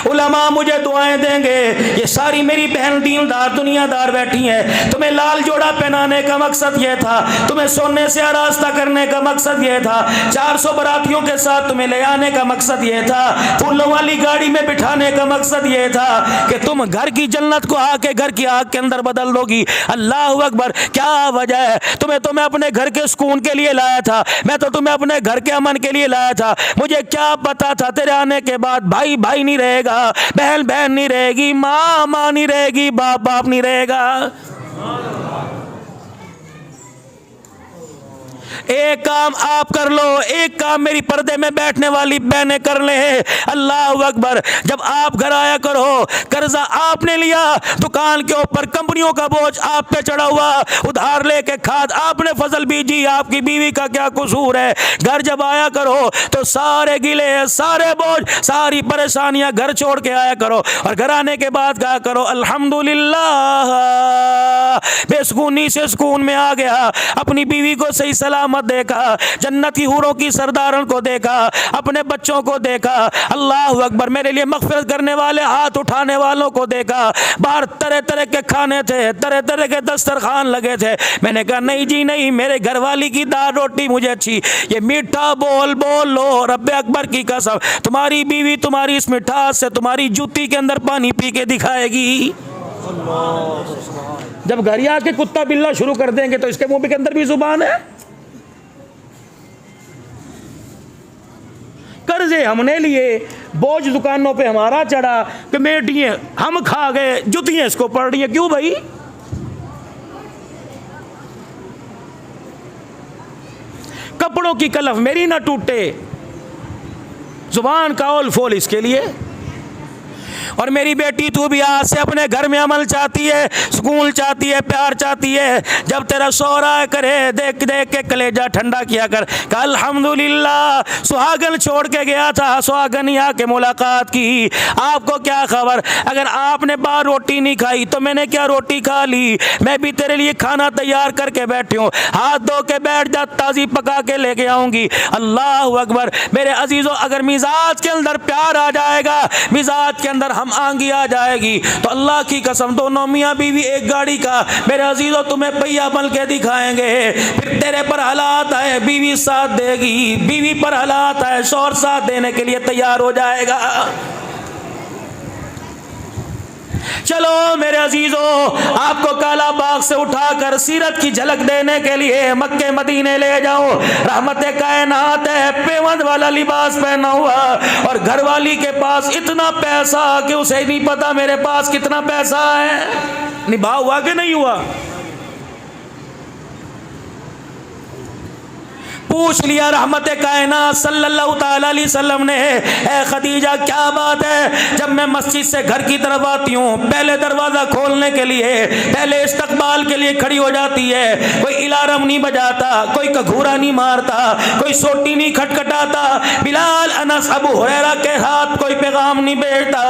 उलमा मुझे दुआएं देंगे। ये सारी मेरी बहन दीनदार दुनियादार बैठी है। तुम्हें लाल जोड़ा पहनाने का मकसद ये था, तुम्हें सोने से आरास्ता करने का मकसद ये था, 400 बरातियों के साथ तुम्हें ले आने का मकसद ये था, फूलों वाली गाड़ी में बिठाने का मकसद ये था कि तुम घर की जन्नत को आके घर की आग के अंदर बदल दोगी। अल्लाह अकबर। क्या वजह है? तो मैं अपने घर के सुकून के लिए लाया था, मैं तो तुम्हें अपने घर के अमन के लिए लाया था। मुझे क्या पता था तेरे आने के बाद भाई भाई नहीं रहेगा, बहन बहन नहीं रहेगी, माँ माँ नहीं रहेगी, बाप बाप नहीं रहेगा। एक काम आप कर लो, एक काम मेरी पर्दे में बैठने वाली बहनें कर ले। अल्लाह अकबर। जब आप घर आया करो, कर्जा आपने लिया, दुकान के ऊपर कंपनियों का बोझ आप पे चढ़ा हुआ, उधार लेके खाद आपने फसल बीजी, आपकी बीवी का क्या कसूर है? घर जब आया करो तो सारे गिले सारे बोझ सारी परेशानियां घर छोड़ के आया करो, और घर आने के बाद कहा करो अल्हम्दुलिल्लाह, बेसुकूनी से सुकून में आ गया, अपनी बीवी को सही सलामत देखा, जन्नती हूरों की सरदारन को देखा, अपने बच्चों को देखा। अल्लाह अकबर। मेरे लिए मगफिरत करने वाले हाथ उठाने वालों को देखा। बाहर तरह तरह के खाने थे, तरह तरह के दस्तरखान लगे थे। मैंने कहा नहीं जी नहीं, मेरे घरवाली की दाल रोटी मुझे अच्छी, ये मीठा बोल बोल लो, रब्बे अकबर की कसम, तुम्हारी बीवी तुम्हारी इस मिठास से तुम्हारी जूती के अंदर पानी पी के दिखाएगी। जब घर आके कुत्ता बिल्ला शुरू कर देंगे तो इसके मुंह के अंदर भी जुबान है। कर्जे हमने लिए, बोझ दुकानों पे हमारा चढ़ा, कमेटियां हम खा गए, जुतियां इसको पड़ रही हैं। क्यों भाई? कपड़ों की कलफ मेरी ना टूटे, जुबान का ओल फोल इसके लिए। और मेरी बेटी तू भी आज से अपने घर में अमल चाहती है, सुकून चाहती है, प्यार चाहती है, जब तेरा सोहरा करे देख देख के कलेजा ठंडा किया कर। कल अल्हम्दुलिल्लाह सुहागन छोड़ के गया था, सुहागन यहाँ के मुलाकात की। आपको क्या खबर, अगर आपने बाहर रोटी नहीं खाई तो मैंने क्या रोटी खा ली? मैं भी तेरे लिए खाना तैयार करके बैठी हूँ, हाथ धो के बैठ जा, ताज़ी पका के लेके आऊँगी। अल्लाह अकबर। मेरे अजीज़ों, अगर मिजाज के अंदर प्यार आ जाएगा, मिजाज के अंदर हम आंगी आ जाएगी, तो अल्लाह की कसम दोनों मियाँ बीवी एक गाड़ी का, मेरे अजीजों तुम्हें पहिया बन के दिखाएंगे। फिर तेरे पर हालात आए, बीवी साथ देगी, बीवी पर हालात आए, शौहर साथ देने के लिए तैयार हो जाएगा। चलो मेरे अजीजों, आपको काला बाग से उठाकर सीरत की झलक देने के लिए मक्के मदीने ले जाऊं। रहमते कायनात है, पेवंद वाला लिबास पहना हुआ, और घरवाली के पास इतना पैसा कि उसे नहीं पता मेरे पास कितना पैसा है। निभा हुआ कि नहीं हुआ? पूछ लिया रहमत कायनात सल्लल्लाहु ताला अलैहि वसल्लम ने, ए खदीजा क्या बात है, जब मैं मस्जिद से घर की तरफ आती हूँ पहले दरवाज़ा खोलने के लिए, पहले इस्तकबाल के लिए खड़ी हो जाती है, कोई इलारम नहीं बजाता, कोई कघूरा नहीं मारता, कोई सोटी नहीं खटखटाता, बिलाल अनस अबू हुरैरा के हाथ कोई पैगाम नहीं भेजता।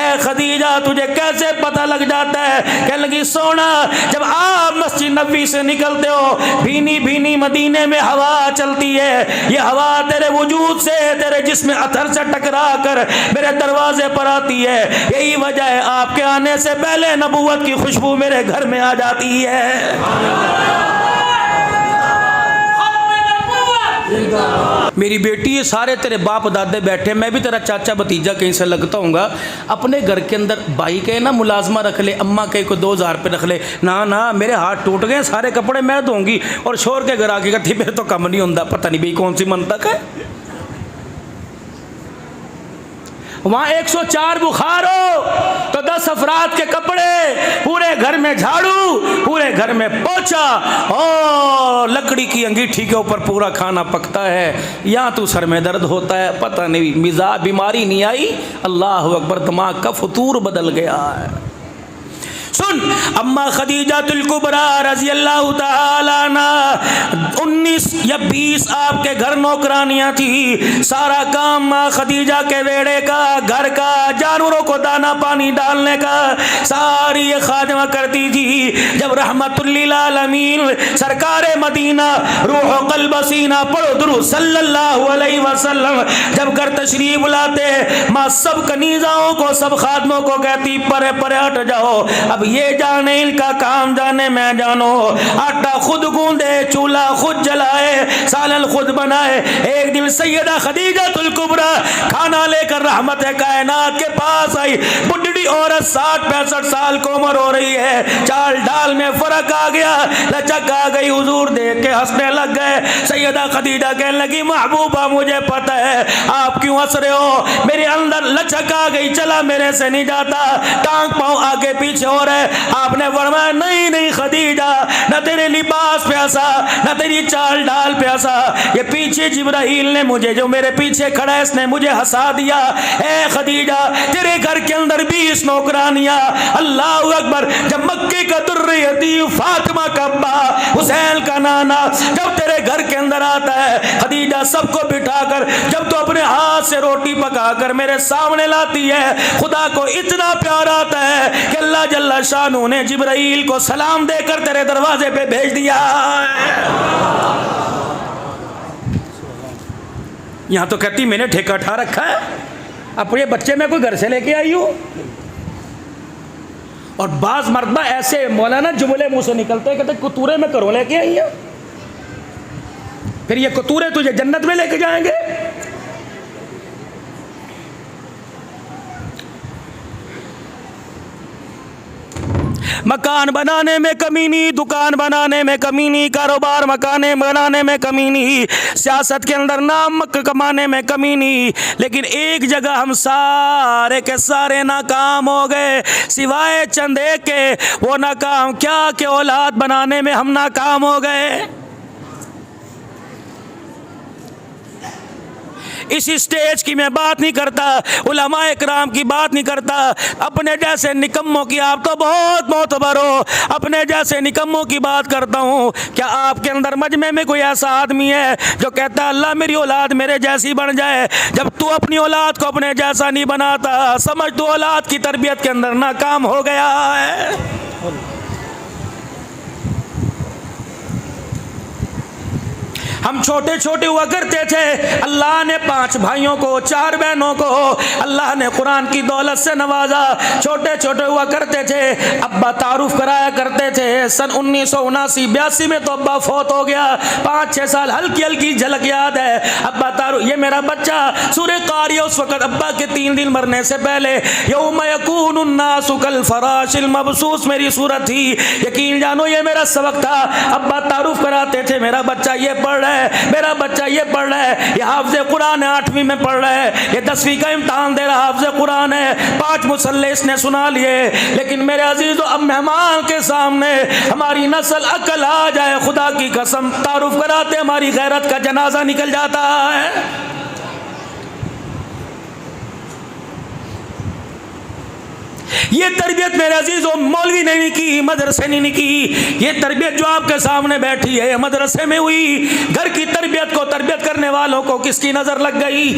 ए खदीजा तुझे कैसे पता लग जाता है? कहने लगी सोना, जब आप मस्जिद नबी से निकलते हो भीनी भीनी मदीने में हवा चलती है, ये हवा तेरे वजूद से, तेरे जिस्म अथर से टकरा कर मेरे दरवाजे पर आती है। यही वजह है आपके आने से पहले नबूवत की खुशबू मेरे घर में आ जाती है। मेरी बेटी, ये सारे तेरे बाप दादे बैठे, मैं भी तेरा चाचा भतीजा कहीं से लगता हूँगा। अपने घर के अंदर भाई के ना मुलाजमा रख ले, अम्मा के को 2000 रुपये रख ले। ना ना, मेरे हाथ टूट गए, सारे कपड़े मैं दूंगी, और शोर के घर आके कहती मेरे तो कम नहीं होता। पता नहीं भाई कौन सी मंतक है। वहाँ 104 बुखार हो तो 10 अफराद के कपड़े, पूरे घर में झाड़ू, पूरे घर में पोछा, और लकड़ी की अंगीठी के ऊपर पूरा खाना पकता है। यहाँ तो सर में दर्द होता है, पता नहीं मिजाज बीमारी नहीं आई, अल्लाह अकबर, दिमाग का फतूर बदल गया है। सुन, अम्मा खदीजातुल कुबरा रजी अल्लाह तआला अन्हा 19 या 20 आपके घर नौकरानियां थी। सारा काम माँ खदीजा के वेड़े का, घर का, जानवरों को दाना पानी डालने का सारी ये खादिमा करती थी। जब रहमतुल लिल आलमीन सरकारे मदीना रूह क़ल्ब सीना पढ़ो दुरूद सल्लल्लाहु अलैहि वसल्लम जब घर तशरीफ लाते, माँ सब कनीजाओं को, सब खादमों को कहती परे परे हट जाओ, अब ये जाने इनका काम जाने मैं जानो। आटा खुद गूंदे, चूल्हा खुद जलाए, सालन खुद बनाए। एक दिन सैयदा खदीजातुल कुबरा खाना लेकर रहमत कायनात के पास आई। बुढ़ी औरत 60-65 साल की उम्र हो रही है, चाल डाल में फर्क आ गया, लचक आ गई। हुजूर देख के हंसने लग गए। सैयदा खदीजा कहने लगी महबूबा मुझे पता है आप क्यों हंस रहे हो, मेरे अंदर लचक आ गई, चला मेरे से नहीं जाता, टांग पांव आगे पीछे हो रहे। आपने फरमाया नहीं नहीं खदीजा, न तेरे लिबास प्यासा न तेरी चाल डाल प्यासा, ये पीछे जिब्राइल ने मुझे, जो मेरे पीछे खड़ा है इसने मुझे हंसा दिया। ए खदीजा तेरे घर के अंदर 20 नौकरानियां, अल्लाह अकबर, जब मक्के का दुर्रे यतीम फातिमा का अब्बा हुसैन का नाना जब तेरे घर के अंदर आता है, खदीजा सबको बिठाकर जब तो अपने हाथ से रोटी पकाकर मेरे सामने लाती है, खुदा को इतना प्यार आता है कि अल्लाह जल्ला शानू ने जिब्राइल को सलाम देकर तेरे दरवाजे पे भेज दिया। यहां तो कहती मैंने ठेका उठा रखा है, अपने बच्चे में कोई घर से लेके आई हूं। और बाज मर्दा ऐसे मौलाना जुमले मुंह से निकलते कहते कुतूरे में करो लेके आई है, फिर ये कुतूरे तुझे जन्नत में लेके जाएंगे। मकान बनाने में कमी नहीं, दुकान बनाने में कमी नहीं, कारोबार मकाने बनाने में कमी नहीं, सियासत के अंदर नाम कमाने में कमी नहीं, लेकिन एक जगह हम सारे के सारे नाकाम हो गए सिवाय चंद एक के। वो नाकाम क्या कि औलाद बनाने में हम नाकाम हो गए। इस स्टेज की मैं बात नहीं करता, उलमाए किराम की बात नहीं करता, अपने जैसे निकम्मों की, आप तो बहुत मोतबर हो, अपने जैसे निकम्मों की बात करता हूँ। क्या आपके अंदर मजमे में कोई ऐसा आदमी है जो कहता है अल्लाह मेरी औलाद मेरे जैसी बन जाए? जब तू अपनी औलाद को अपने जैसा नहीं बनाता, समझ तू औलाद की तरबियत के अंदर नाकाम हो गया है। हम छोटे छोटे हुआ करते थे, अल्लाह ने 5 भाइयों को, 4 बहनों को अल्लाह ने कुरान की दौलत से नवाजा। छोटे छोटे हुआ करते थे, अब्बा तारुफ कराया करते थे। सन 1979-82 में तो अब्बा फौत हो गया। 5-6 साल हल्की हल्की झलक याद है। अब्बा तारुफ, ये मेरा बच्चा सूरह कारिया उस वक्त अब्बा के 3 दिन मरने से पहले, यौम यकूनुन नासु कल फराशिल मबसूस मेरी सूरत थी। यकीन जानो ये मेरा सबक था। अब्बा तारुफ कराते थे, मेरा बच्चा ये पढ़ रहा है, मेरा बच्चा ये पढ़ रहा है, ये हाफ़िज़ कुरान है, 8वीं में पढ़ रहा है, ये 10वीं का इम्तहान दे रहा है, हाफ़िज़ कुरान है, 5 मुसल्ले इसने सुना लिए। लेकिन मेरे अजीज़ों, अब मेहमान के सामने हमारी नस्ल अकल आ जाए, खुदा की कसम तारुफ कराते हमारी गैरत का जनाजा निकल जाता है। ये तरबियत मेरे अजीजों मौलवी ने नहीं की, मदरसे ने नहीं की। ये तरबियत जो आपके सामने बैठी है मदरसे में हुई। घर की तरबियत को, तरबियत करने वालों को किसकी नजर लग गई?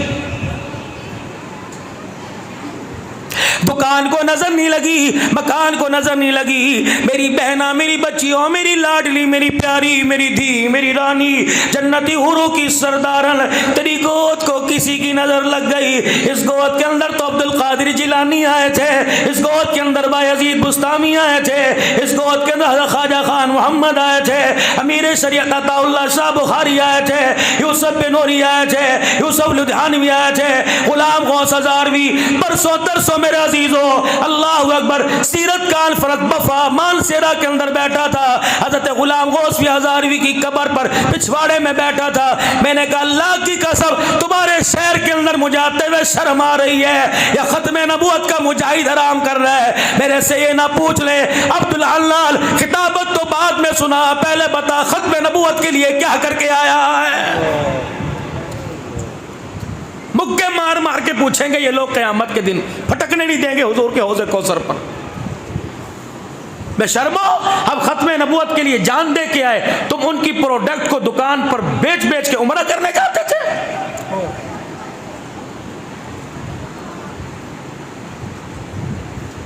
दुकान को नजर नहीं लगी, मकान को नजर नहीं लगी। मेरी बहना, मेरी बच्चियों, मेरी लाडली, मेरी प्यारी, मेरी धी, मेरी रानी, जन्नती हुरों की सरदारन, तेरी गोद को किसी की नजर लग गई। इस गोद के अंदर तो अब्दुल कादिर जिलानी आए थे, इस गोद के अंदर बायजीद बुस्तामी आए थे, इस गोद के अंदर ख्वाजा खान मोहम्मद आए थे, अमीर शरीयत अताउल्लाह शाह बुखारी आए थे, यूसुफ बिनूरी आए थे, यूसुफ लुधियानवी आए थे, गुलाम गौस हज़ारवी, बरसों तरसों मेरे अजीजों, अल्लाह अकबर। सीरत कॉन्फ्रेंस बफा मानसेरा के अंदर बैठा था, हजरत गुलाम गौस हज़ारवी की कब्र पर पिछवाड़े में बैठा था। मैंने कहा अल्लाह की कसम, तुम्हारे शहर के अंदर मुझे आते हुए शर्म आ रही है या खत्म नबूवत का मुजाहिद हराम कर रहा है? मेरे से ये ना पूछ ले अब्दुल हन्नान, खिताबत तो बाद में सुना, पहले बता खत्म नबूवत के लिए क्या करके आया है? मुक्के मार मार के पूछेंगे ये लोग क़यामत के दिन, फटकने नहीं देंगे हुजूर के हौज़े कौसर पर। बेशर्मो, हम खत्म नबूवत के लिए जान दे के आए, तुम उनकी प्रोडक्ट को दुकान पर बेच बेच के उम्रा करने जाते थे।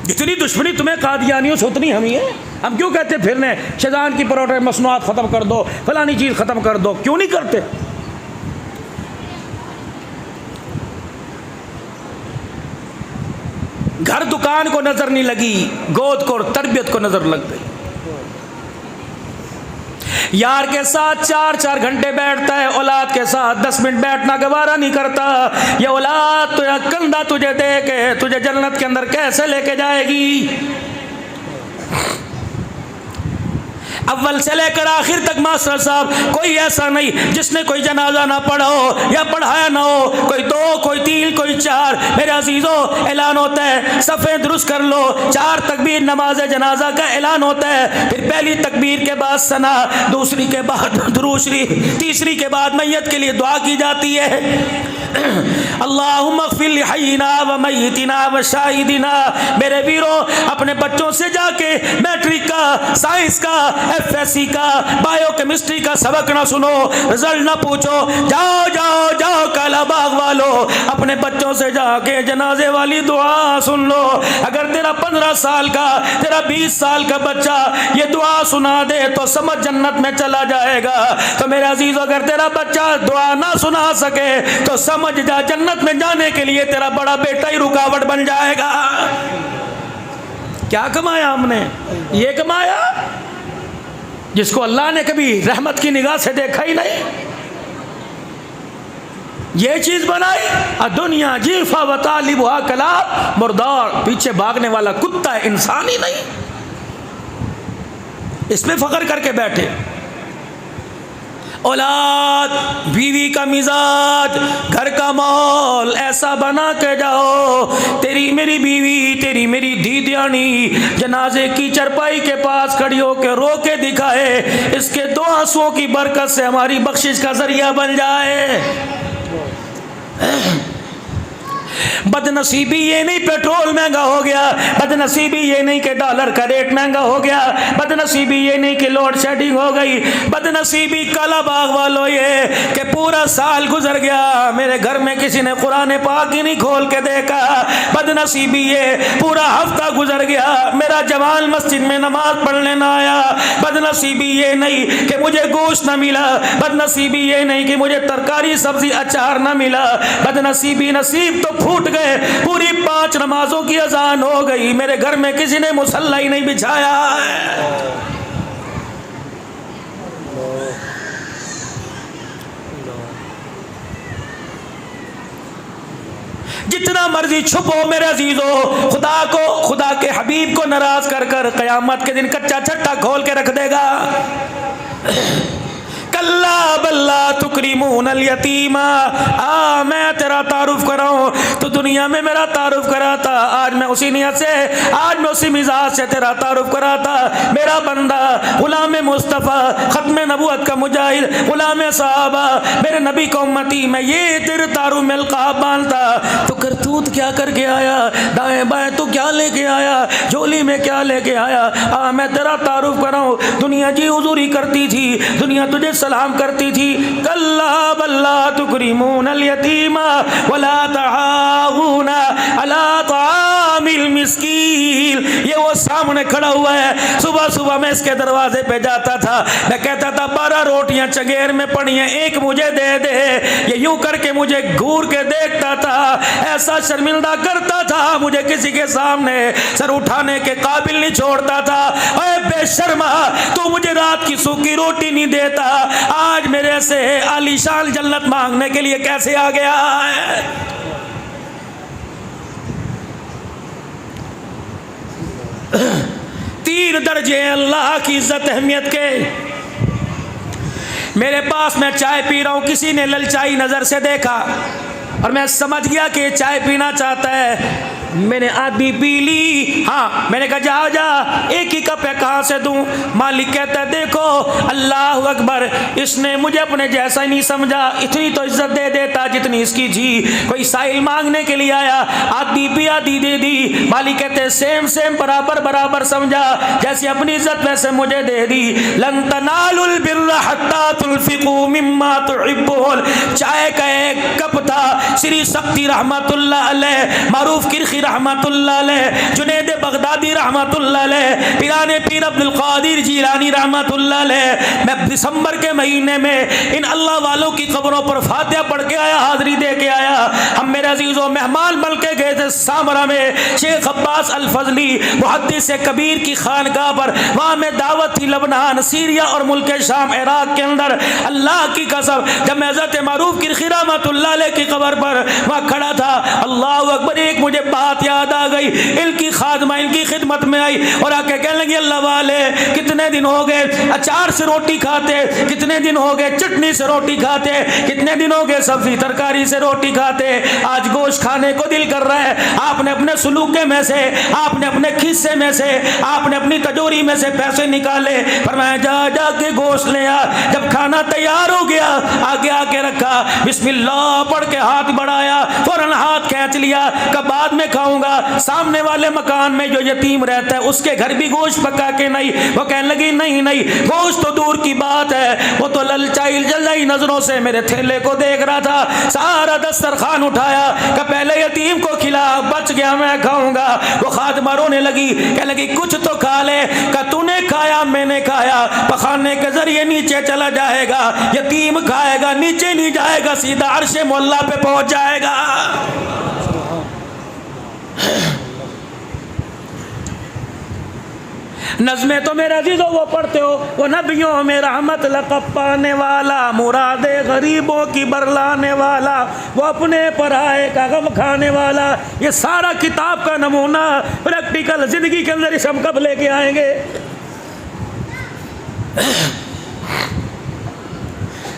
जितनी दुश्मनी तुम्हें कादियानियों से उतनी हम ही है। हम क्यों कहते फिरने शैतान की प्रोडक्ट मसनूआत खत्म कर दो, फलानी चीज खत्म कर दो, क्यों नहीं करते? घर दुकान को नजर नहीं लगी, गोद को और तरबियत को नजर लग गई। यार के साथ 4-4 घंटे बैठता है, औलाद के साथ 10 मिनट बैठना गवारा नहीं करता। ये औलाद तुझे कंधा तुझे दे के तुझे जन्नत के अंदर कैसे लेके जाएगी? अव्वल से लेकर आखिर तक मास्टर साहब कोई ऐसा नहीं जिसने कोई जनाजा ना पढ़ा हो या पढ़ाया ना हो। कोई 2, कोई 3, कोई 4। मेरे अजीजों, ऐलान होता है सफ़े दुरुस्त कर लो, 4 तकबीर नमाज जनाजा का ऐलान होता है। फिर पहली तकबीर के बाद सना, दूसरी के बाद दुरूद, तीसरी के बाद मैयत के लिए दुआ की जाती है। अल्लाहुम्मा अग़फ़िर लिहय्यिना व मय्यितिना व शाहिदिना। मेरे वीरों, अपने बच्चों से जाके मैट्रिक का, साइंस का, FSC का, बायोकेमिस्ट्री का सबक ना सुनो, रिजल्ट ना पूछो। जाओ जाओ जाओ कालाबाग वालों, अपने बच्चों से जाके जनाजे वाली दुआ सुन लो। अगर तेरा 15 साल का, तेरा 20 साल का बच्चा ये दुआ सुना दे तो समझ जन्नत में चला जाएगा। तो मेरे अजीज, अगर तेरा बच्चा दुआ ना सुना सके तो समझ जा जन्नत में जाने के लिए तेरा बड़ा बेटा ही रुकावट बन जाएगा। क्या कमाया हमने? ये कमाया जिसको अल्लाह ने कभी रहमत की निगाह से देखा ही नहीं। ये चीज बनाई दुनिया जीफा व तालिबुहा कलाब, मुर्दार, पीछे भागने वाला कुत्ता है, इंसान ही नहीं। इसमें फख्र करके बैठे। औलाद, बीवी का मिजाज, घर का माहौल ऐसा बना के जाओ, तेरी मेरी बीवी, तेरी मेरी दीदियानी जनाजे की चरपाई के पास खड़ी होकर रो के दिखाए, इसके 2 आंसुओं की बरकत से हमारी बख्शिश का जरिया बन जाए। बदनसीबी ये नहीं पेट्रोल महंगा हो गया, बदनसीबी ये नहीं कि डॉलर का रेट महंगा हो गया, बदनसीबी ये नहीं कि लोड शेडिंग हो गई, बदनसीबी कालाबाग वालों ये कि पूरा साल गुजर गया, मेरे घर में किसी ने कुरान पाक ही नहीं खोल के देखा। बदनसीबी ये पूरा हफ्ता गुजर गया, मेरा जवान मस्जिद में नमाज पढ़ने ना आया। बदनसीबी ये नहीं कि मुझे गोश्त ना मिला, बदनसीबी ये नहीं कि मुझे तरकारी सब्जी अचार ना मिला। बदनसीबी नसीब तो फूट गए, पूरी 5 नमाजों की अजान हो गई, मेरे घर में किसी ने मुसल्ला ही नहीं बिछाया। जितना मर्जी छुपो मेरे अजीजों, खुदा को, खुदा के हबीब को नाराज कर कर कयामत के दिन कच्चा छट्टा खोल के रख देगा। कल्ला बल्ला तुकरीमूनल यतीमा। मैं तेरा तारुफ कराऊं तो दुनिया में मेरा तारुफ कराता, आज मैं उसी नियत से, आज मैं उसी मिजाज से तेरा तारुफ कराता। मेरा बंदा गुलाम मुस्तफ़ा, खत्म नबूवत का मुजाहिद, गुलाम सहाबा, मेरे नबी को उम्मती, मैं ये तेरे तारुफ में अलकाब बांधता। तो करतूत क्या करके आया, दाएं बाएं तो क्या लेके आया, झोली में क्या लेके आया? मैं तेरा तारुफ कराऊं। दुनिया जी हुजूरी करती थी, दुनिया तुझे सलाम करती थी। कल्ला बल्ला तुकरीमूनल यतीमा वला तहाऊना अला तामिल मिस्कीन। ये वो सामने खड़ा हुआ है, सुबह सुबह मैं इसके दरवाजे पे जाता था, मैं कहता था 12 रोटियां चगेर में पड़ी हैं, एक मुझे दे दे। ये यूं करके मुझे घूर के देखता था, ऐसा शर्मिंदा करता था, मुझे किसी के सामने सर उठाने के काबिल नहीं छोड़ता था। अरे बेशर्मा, तू मुझे रात की सूखी रोटी नहीं देता, आज मेरे से आलीशान जन्नत मांगने के लिए कैसे आ गया है? तीन दर्जे अल्लाह की इज्जत अहमियत के। मेरे पास मैं चाय पी रहा हूं, किसी ने ललचाई नजर से देखा, और मैं समझ गया कि चाय पीना चाहता है। मैंने आधी पी ली। हाँ, मैंने कहा जा जा, एक ही कप है, कहाँ से दूं? मालिक कहता है देखो, अल्लाह अकबर, इसने मुझे अपने जैसा ही नहीं समझा, इतनी तो इज्जत दे देता जितनी इसकी जी। कोई साहिल मांगने के लिए आया, आधी पी आधी दे दी। मालिक कहते हैं सेम सेम, बराबर बराबर समझा, जैसी अपनी इज्जत वैसे मुझे दे दी। लन तनालुल बिर्रा हत्ता तुनफिकू मिम्मा तुहिब्बून। चाय का एक कप था, श्री शक्ति रहमतुल्लाह अलैह, मारूफ किरखी रहमतुल्लाह अलैह, जुनैद बगदादी रहमतुल्लाह अलैह, पीराने पीर अब्दुल कादिर जीलानी रहमतुल्लाह अलैह। मैं दिसंबर के महीने में इन अल्लाह वालों की कब्रों पर फातिहा पढ़ के आया, हाजिरी दे के आया। हम मेरे अजीजों मेहमान बन के गए थे सामरा में, शेख अब्बास अल फजली मुहद्दिस कबीर की खानकाह पर। वहाँ में दावत थी लबनान, सीरिया और मुल्क शाम, इराक के अंदर। अल्लाह की कसम, जब मैं हज़रत मारूफ किरखी रहमतुल्लाह अलैह की कब्र पर वहाँ खड़ा था, अल्लाह अकबर, एक मुझे बात याद आ गई। इनकी खादमा इनकी खिदमत में आई और आके कहने लगी अल्लाह वाले, कितने दिन हो गए अचार से रोटी खाते, कितने दिन हो गए चटनी से रोटी खाते, कितने दिन हो गए सब्जी तरकारी से रोटी खाते, आज गोश्त खाने को दिल कर रहा है। आपने अपने सुलूके में से, आपने अपने खिस्से में से, आपने अपनी तिजोरी में से पैसे निकाले, पर मैं जा जा के गोश्त ले आ। जब खाना तैयार हो गया, आगे आके रखा, बिस्मिल्लाह पढ़ के हाथ बढ़ाया, फौरन हाथ खींच लिया, कब बाद में खाऊंगा। सामने वाले मकान में जो यतीम रहता है उसके घर भी गोश्त पका के नहीं। वो कहने लगी नहीं नहीं, गोश्त तो दूर की बात है, वो तो ललचाई जलाई नजरों से मेरे थैले को देख रहा था। सारा दस्तरखान उठाया कि पहले यतीम को खिला, बच गया मैं खाऊंगा। वो खादमा रोने लगी, कहने लगी कुछ तो खा ले। का तूने खाया, मैंने खाया, पखाने के जरिए नीचे चला जाएगा, यतीम खाएगा नीचे नहीं जाएगा, सीधा अर्शे मोहल्ला पे पहुंच जाएगा। नज़्में तो मेरे अजीजों वो पढ़ते हो, वो नबियों में रहमत लक़ब पाने वाला, मुरादे गरीबों की बरलाने वाला, वो अपने पराए का गम खाने वाला। ये सारा किताब का नमूना प्रैक्टिकल जिंदगी के अंदर इस हम कब लेके आएंगे?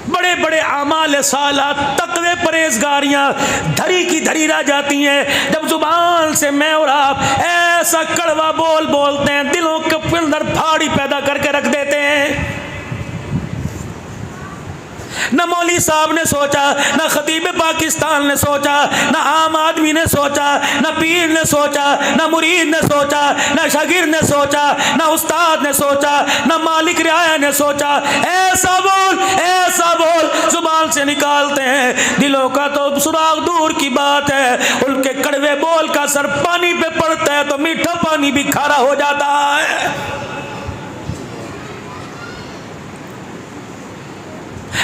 बड़े बड़े आमाल साला, तकवे परहेजगारियां धरी की धरी रह जाती हैं जब जुबान से मैं और आप ऐसा कड़वा बोल बोलते हैं, दिलों के अंदर फाड़ी पैदा करके रख देते हैं। न मौली साहब ने सोचा, न खतीब पाकिस्तान ने सोचा, न आम आदमी ने सोचा, न पीर ने सोचा, न मुरीद ने सोचा, न शागिर्द ने सोचा, न उस्ताद ने सोचा, न मालिक रियाया ने सोचा। ऐसा बोल जुबान से निकालते हैं, दिलों का तो सुराग दूर की बात है। उनके कड़वे बोल का असर पानी पे पड़ता है तो मीठा पानी भी खारा हो जाता है।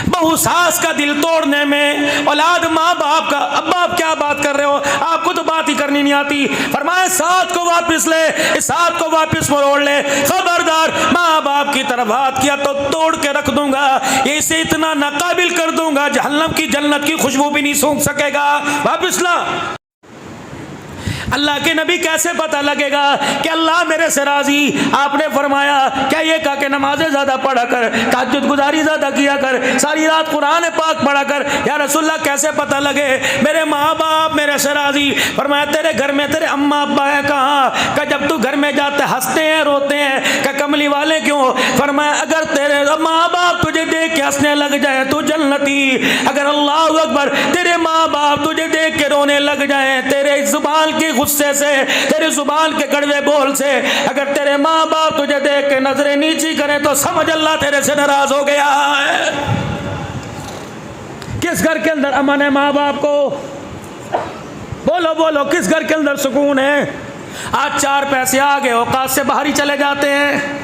बहु सास का दिल तोड़ने में, औलाद माँ बाप का, अब आप क्या बात कर रहे हो, आपको तो बात ही करनी नहीं आती। फरमाए साथ को वापस ले, इस साथ को वापस मोड़ ले, खबरदार माँ बाप की तरफ हाथ किया तो तोड़ के रख दूंगा, इसे इतना नाकाबिल कर दूंगा जहन्नम की जन्नत की खुशबू भी नहीं सूंघ सकेगा। वापस ला। अल्लाह के नबी कैसे पता लगेगा कि अल्लाह मेरे से राजी? आपने फरमाया क्या ये कहा कि नमाजें ज़्यादा पढ़ा कर, तहज्जुद गुजारी ज़्यादा किया कर, सारी रात कुरान पाक पढ़ा कर। या रसूलल्लाह कैसे पता लगे मेरे माँ बाप मेरे से राजी? फरमाया तेरे घर में तेरे अम्मा अब्बा है कहाँ? का जब तू घर में जाते हंसते हैं रोते हैं, क्या कमली वाले क्यों? फरमाया अगर तेरे माँ बाप तुझे देख के हंसने लग जाए तो जन्नती। अगर अल्लाह अकबर तेरे माँ बाप तुझे देख के रोने लग जाए, तेरे जुबान के गुस्से से, तेरे जुबान के कड़वे बोल से, अगर तेरे माँ बाप तुझे देख के नजरें नीची करें तो समझ अल्लाह तेरे से नाराज हो गया है। किस घर के अंदर अमन है माँ बाप को? बोलो बोलो, किस घर के अंदर सुकून है? आज चार पैसे आ गए औकात से बाहर ही चले जाते हैं।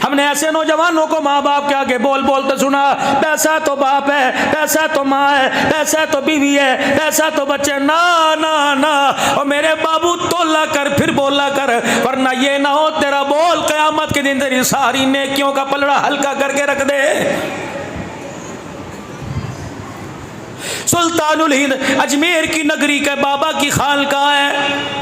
हमने ऐसे नौजवानों को माँ बाप के आगे बोल बोलते सुना, पैसा तो बाप है, पैसा तो माँ है, पैसा तो बीवी है, पैसा तो बच्चे। ना ना ना, और मेरे बाबू तोला कर फिर बोला कर, वरना ये ना हो तेरा बोल कयामत के दिन तेरी सारी नेकियों का पलड़ा हल्का करके रख दे। सुल्तानुल हिंद अजमेर की नगरी के बाबा की खानकाह है।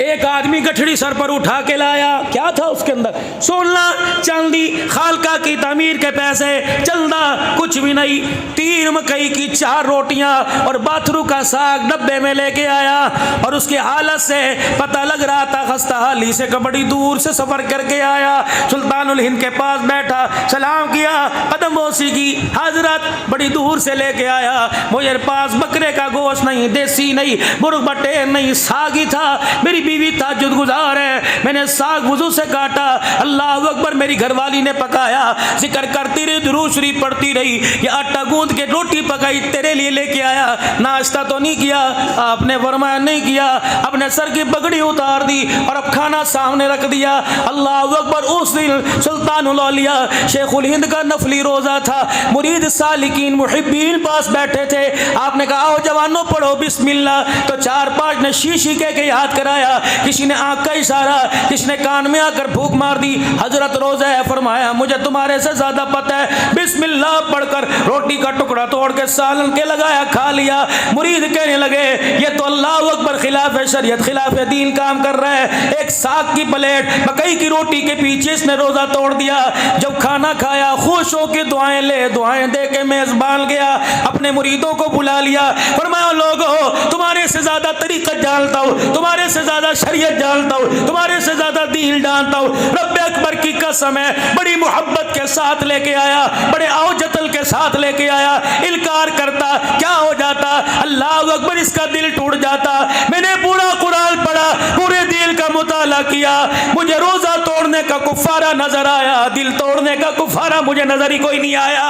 एक आदमी गठड़ी सर पर उठा के लाया, क्या था उसके अंदर? सोना चांदी, खालका की तामीर के पैसे, चंदा कुछ भी नहीं। 3 मकई की 4 रोटियां और बाथरू का साग डब्बे में लेके आया, और उसकी हालत से पता लग रहा था खस्ता हाली से, बड़ी दूर से सफर करके आया। सुल्तानुल हिंद के पास बैठा, सलाम किया, कदम बोसी की, हजरत बड़ी दूर से लेके आया, मुझे पास बकरे का गोश्त नहीं, देसी नहीं, मुर्ग बटेर नहीं, साग ही था। मेरी बीवी ताज्जुद गुजार है, मैंने साग वुजू से काटा, अल्लाह अकबर, मेरी घरवाली ने पकाया, जिक्र करती रही, दुरूद शरीफ पढ़ती रही, ये आटा गूंद के रोटी पकाई तेरे लिए लेके आया, नाश्ता तो नहीं किया आपने, फरमाया नहीं किया, अपने सर की पगड़ी उतार दी और अब खाना सामने रख दिया। अल्लाह अकबर। उस दिन सुल्तानुल औलिया शेखुल हिंद का नफली रोजा था, मुरीद सालिकीन मुहिब्बीन पास बैठे थे। आपने कहा आओ जवानों पढ़ो बिस्मिल्लाह, तो 4-5 ने शीशी के याद कराया, किसी ने आंख का इशारा, किसी ने कान में आकर फूंक मार दी, हजरत रोजा है, फरमाया मुझे तुम्हारे से ज्यादा पता है, बिस्मिल्लाह पढ़कर रोटी का टुकड़ा तोड़ के सालन के लगाया, खा लिया। मुरीद कहने लगे ये तो अल्लाह अकबर खिलाफ शरीयत खिलाफ दीन काम कर रहा है, एक साग की प्लेट मकई की रोटी के पीछे इसने रोजा तोड़ दिया। जब खाना खाया खुश होकर दुआएं ले दुआएं दे के मेजबान गया, अपने मुरीदों को बुला लिया, फरमाया लोगों तुम्हारे से ज्यादा तरीक़त जानता हूँ, तुम्हारे से ज्यादा शरीयत जानता हूँ, तुम्हारे से ज्यादा दीन जानता हूँ, रब्बे अकबर की कसम है, बड़ी मोहब्बत के साथ लेके आया, बड़े आओजतल के साथ लेके आया, इनकार करता क्या हो जाता, अल्लाह अकबर, इसका दिल टूट जाता। मैंने पूरा कुरान पढ़ा, पूरे दिल का मुताला किया, मुझे रोजा तोड़ने का कुफारा नजर आया, दिल तोड़ने का कुफारा मुझे नजर ही कोई नहीं आया।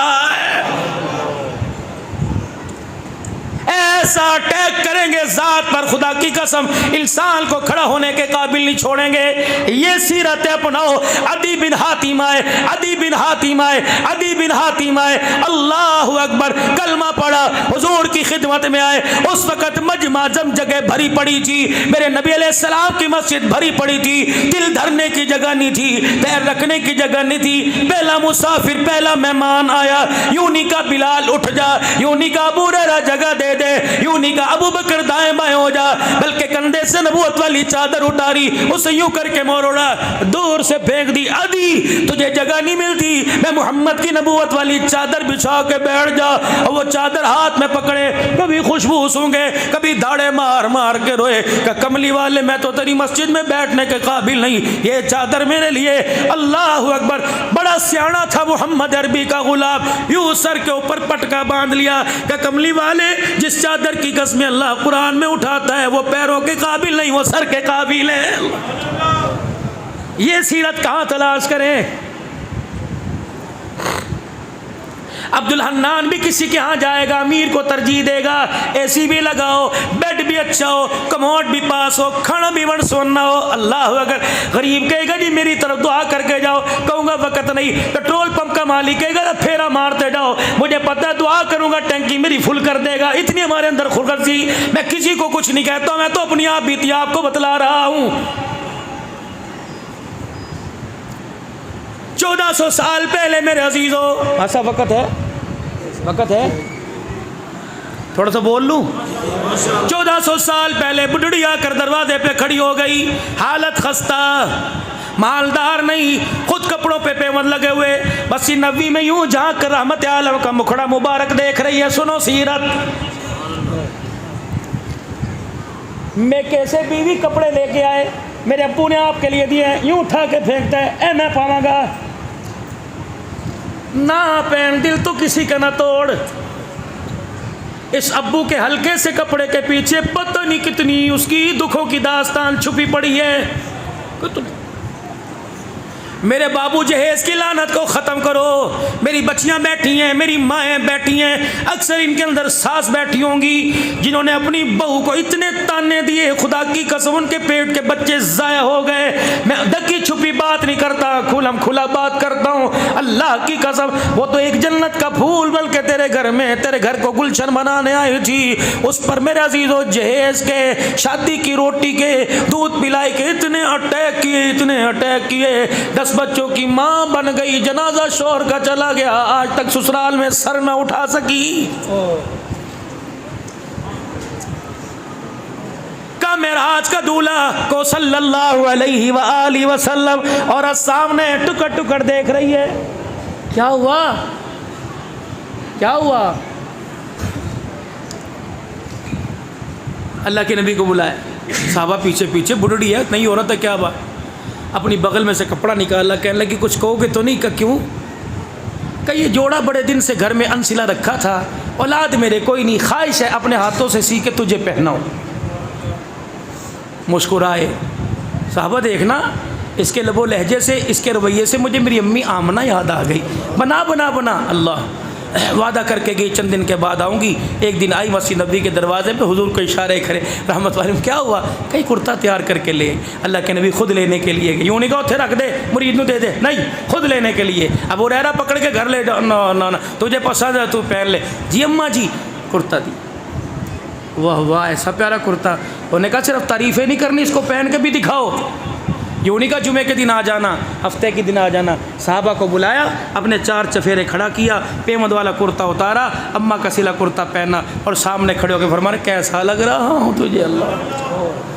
ऐसा अटैक करेंगे जात पर, खुदा की कसम इंसान को खड़ा होने के काबिल नहीं छोड़ेंगे। ये सीरत अपनाओ। अदी बिन हातिम आए, अदी बिन हातिम आए, अदी बिन हातिम आए, अल्लाह अकबर, कलमा पढ़ा, हुजूर की खिदमत में आए। उस वक्त मजमा जम जगह भरी पड़ी थी, मेरे नबी अलैहिस्सलाम की मस्जिद भरी पड़ी थी, दिल धरने की जगह नहीं थी, पैर रखने की जगह नहीं थी। पहला मुसाफिर, पहला मेहमान आया, यूं नहीं का बिलाल उठ जा, यूं नहीं का अबू हुरैरा जगह दे दे, यूं नहीं का अबू बकर दाएं बाएं हो जा, बल्कि कंधे से नबूवत वाली चादर उतारी, उसे यूं करके मोड़ा, दूर से फेंक दी। अदी तुझे जगह नहीं मिलती, मैं मोहम्मद की नबूवत वाली चादर बिछा के बैठ जा। और वो चादर हाथ में पकड़े, कभी खुशबू सूंघे, कभी दाड़े मार मार के रोए, कमली वाले मैं तो तेरी मस्जिद में बैठने के काबिल नहीं, ये चादर मेरे लिए। अल्लाह अकबर। बड़ा सियाना था मोहम्मद अरबी का गुलाम, यूं सर के ऊपर पटका बांध लिया, कमली वाले जिस चादर की कसम अल्लाह कुरान में उठाता है वो पैरों के काबिल नहीं, वो सर के काबिल है। ये सीरत कहाँ तलाश करें? अब्दुल हन्नान भी किसी के यहाँ जाएगा, अमीर को तरजीह देगा, एसी भी लगाओ, बेड भी अच्छा हो, कमोड भी पास हो, खाना भी वन सोना हो। अल्लाह अगर गरीब कहेगा जी मेरी तरफ दुआ करके जाओ, कहूँगा वक़्त नहीं। पेट्रोल पंप का मालिक कहेगा फेरा मारते जाओ, मुझे पता है दुआ करूँगा टंकी मेरी फुल कर देगा। इतनी हमारे अंदर खुरगर्जी, मैं किसी को कुछ नहीं कहता, मैं तो अपनी आप बीती आपको बतला रहा हूँ। 1400 साल पहले मेरे अजीजों, ऐसा वक़्त है, वक़्त है, थोड़ा सा बोल लूँ। 1400 साल पहले बुढ़ड़ी आकर दरवाजे पे खड़ी हो गई, हालत खस्ता, मालदार नहीं, खुद कपड़ों पे पेवंद लगे हुए, बस नबी में यूं झांक कर रहमत आलम का मुखड़ा मुबारक देख रही है। सुनो सीरत, मैं कैसे बीवी कपड़े लेके आए, मेरे अब्बू ने आपके लिए दिए, यूं उठा के फेंकता है, मैं पावांगा ना पहन, दिल तो किसी का ना तोड़। इस अब्बू के हल्के से कपड़े के पीछे पता नहीं कितनी उसकी दुखों की दास्तान छुपी पड़ी है। मेरे बाबू जहेज की लानत को ख़त्म करो। मेरी बच्चियां बैठी हैं, मेरी माएँ बैठी हैं, अक्सर इनके अंदर सास बैठी होंगी जिन्होंने अपनी बहू को इतने ताने दिए, खुदा की कसम उनके पेट के बच्चे ज़ाया हो गए। मैं ढकी छुपी बात नहीं करता, खुलम खुला बात करता हूँ। अल्लाह की कसम, वो तो एक जन्नत का फूल बल्कि तेरे घर में, तेरे घर को गुलशन बनाने आई थी, उस पर मेरे अजीज़ों जहेज के, शादी की रोटी के, दूध पिलाई के इतने अटैक किए, इतने अटैक किए। 10 बच्चों की मां बन गई, जनाजा शोहर का चला गया, आज तक ससुराल में सर न उठा सकी। का मेराज का दूल्हा को सल्लल्लाहु अलैहि व आलिहि वसल्लम और सामने टुकड़ टुकड़ देख रही है। क्या हुआ, क्या हुआ? अल्लाह के नबी को बुलाया, साहबा पीछे पीछे, बुढ़ड़ी है, नहीं हो रहा था, क्या बात? अपनी बगल में से कपड़ा निकाला, कहने लगी कुछ कहोगे तो नहीं? का क्यों? का ये जोड़ा बड़े दिन से घर में अनसिला रखा था, औलाद मेरे कोई नहीं, ख्वाहिश है अपने हाथों से सी के तुझे पहनाऊं। मुस्कुराए। साहबा देखना, इसके लबो लहजे से, इसके रवैये से मुझे मेरी अम्मी आमना याद आ गई। बना बना बना, अल्लाह वादा करके गई चंद दिन के बाद आऊँगी। एक दिन आई मस्जिद नबी के दरवाजे पे, हुजूर को इशारे करे, रहमत वाले क्या हुआ? कहीं कुर्ता तैयार करके ले। अल्लाह के नबी खुद लेने के लिए गए। यूँ नहीं कहो थे रख दे मुरीद नू दे दे, नहीं, खुद लेने के लिए। अब वो रहरा पकड़ के घर ले जाओ, ना ना ना तुझे पसंद है तू पहन ले। जी अम्मा जी, कुर्ता दी। वाह वाह, ऐसा प्यारा कुर्ता। उन्होंने कहा सिर्फ तारीफ़ें नहीं करनी, इसको पहन के भी दिखाओ। यूँ नहीं कहा जुमे के दिन आ जाना, हफ्ते के दिन आ जाना। साहबा को बुलाया, अपने 4 चफेरे खड़ा किया, पेमद वाला कुर्ता उतारा, अम्मा का सिला कुर्ता पहना और सामने खड़े होकर फरमाया कैसा लग रहा हूँ तुझे अल्लाह।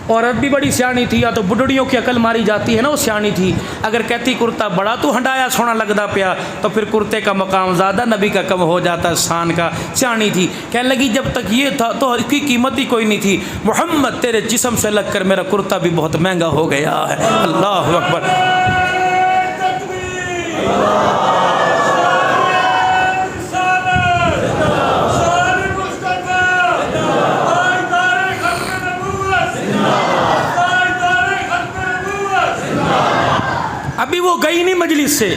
औरत भी बड़ी सियाणी थी, या तो बुढ़ड़ियों की अकल मारी जाती है ना, वो सियाणी थी। अगर कहती कुर्ता बड़ा तू हंडाया सोना लगदा पिया, तो फिर कुर्ते का मकाम ज़्यादा, नबी का कम हो जाता शान का। सियाणी थी, कहने लगी जब तक ये था तो इसकी कीमत ही कोई नहीं थी। मोहम्मद तेरे जिस्म से लग कर मेरा कुर्ता भी बहुत महंगा हो गया है। अल्लाह अकबर। अभी वो गई नहीं मजलिस से।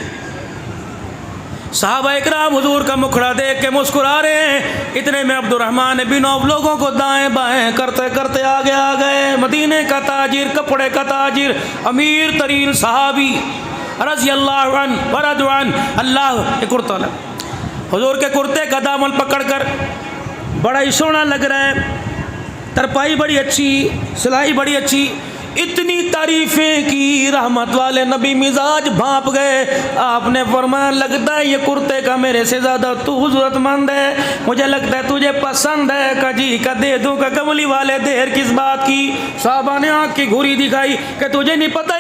साहबा इकराम हुजूर का मुखड़ा देख के मुस्कुरा रहे हैं। इतने में अब्दुर्रहमान बिन औफ लोगों को दाएं बाएं करते करते आगे आ गए। मदीने का ताजिर, कपड़े का ताजिर, अमीर तरीन सहाबी रज़ी अल्लाह अन्हु व रज़ू अन्हु। अल्लाह कुर्ता हुजूर के कुर्ते का दामन पकड़ कर, बड़ा ही सोना लग रहा है, तरपाई बड़ी अच्छी, सिलाई बड़ी अच्छी। इतनी तारीफ़ें की, रहमत वाले नबी मिजाज भाप गए। आपने फरमाया लगता है ये कुर्ते का मेरे से ज़्यादा तू ज़रूरतमंद है, मुझे लगता है तुझे पसंद है। का जी का दे दूँ का कमली वाले, देर किस बात की? साहबा ने आँख की घुरी दिखाई कि तुझे नहीं पता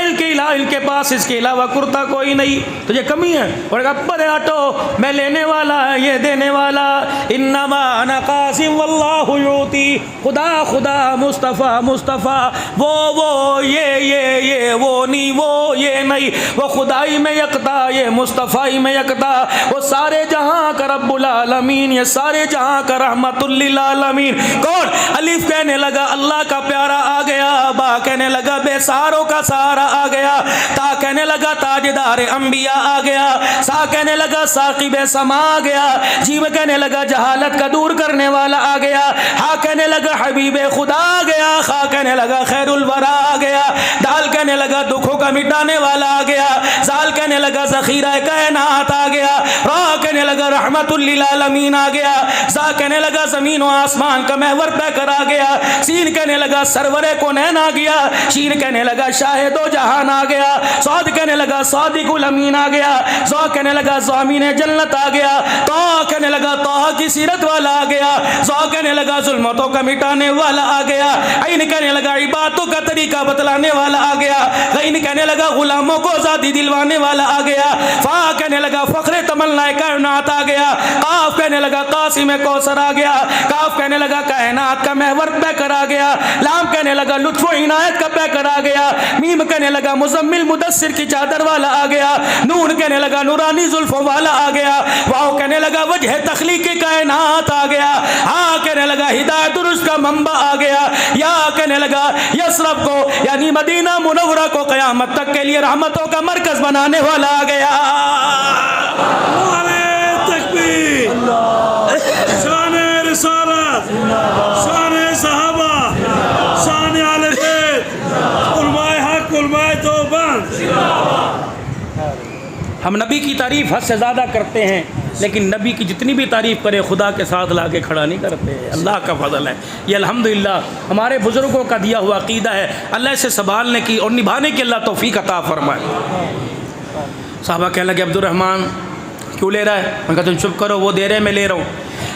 इनके पास इसके अलावा कुर्ता कोई नहीं, तुझे कमी है? और कहा पर हटो, मैं लेने वाला है, ये देने वाला। इन्नमा अना कासिम वल्लाहु युती। खुदा खुदा, मुस्तफ़ा मुस्तफ़ा, वो ये वो नहीं, वो ये नहीं, वो खुदाई में यकता, ये मुस्तफ़ाई में यकता। वो सारे जहां का रब्बुल आलमीन, ये सारे जहां का रहमतुल लिल आलमीन। कौन? अलिफ कहने लगा अल्लाह का प्यारा आ गया, बा कहने लगा बेसहारों का सहारा आ गया, ता कहने लगा ताजदार अंबिया आ गया, सा कहने लगा साकिब समा आ गया, जीव कहने लगा जहालत का दूर करने वाला आ गया, हा कहने लगा हबीब खुदा आ गया, खा कहने लगा खैरुल वरा आ गया, दाल कहने लगा दुखों का मिटाने वाला आ गया, जाल कहने लगा ज़ख़ीरा कायनात आ गया, रा कहने लगा रहमतुल लिल आलमीन आ गया, जा कहने लगा ज़मीन और आसमान का महवर पैकर आ गया, सीन कहने लगा सरवरे कौनैन आ गया, शीन कहने लगा शाहिदो जहान आ गया, सौद कहने लगा सादिकुल अमीन आ गया, ज़ा कहने लगा ज़ामीन जन्नत आ गया, तो कहने लगा तोहा की सीरत वाला आ गया, ज़ा कहने लगा ज़ुल्मतों का मिटाने वाला आ गया, ऐन कहने लगा इबादतों का तरीका बतलाने वाला आ गया, गैन कहने लगा गुलामों को आज़ादी दिलवाने वाला आ गया, फा कहने लगा फ़ख्रे तमन्नाए कायनात आ गया, काफ कहने लगा कासिम कौसर आ गया, काफ कहने लगा कायनात का महवर पैकर आ गया, लाम कहने लगा लुत्फ़ो इनायत का पैकर आ गया, मीम कहने लगा मुज़म्मिल मुदस्सिर की चादर वाला आ गया, नून कहने लगा नूरानी ज़ुल्फ़ों वाला आ गया, वाव कहने लगा वजह तख्लीक़ कायनात आ गया, हाँ कहने लगा हिदायत रुश्द का मंबा आ गया, या कहने लगा यसरब को यानी मदीना मुनव्वरा को क़यामत तक के लिए रहमतों का मरकज़ बनाने वाला आ गया। तकबीर, शान-ए रिसालत, शान-ए सहाबा, शान-ए आले बैत, उलमाए हक, उलमाए तौबत। हम नबी की तारीफ़ हद से ज़्यादा करते हैं, लेकिन नबी की जितनी भी तारीफ़ करें खुदा के साथ ला के खड़ा नहीं करते। अल्लाह का फजल है ये, अल्हम्दुलिल्लाह हमारे बुज़ुर्गों का दिया हुआ अक़ीदा है। अल्लाह से संभालने की और निभाने की अल्लाह तौफ़ीक़ अता फरमाए। साहबा कहने लगे अब्दुर्रहमान क्यों ले रहा है? मैं कहता हूँ चुप करो, वो दे रहे मैं ले रहा हूँ।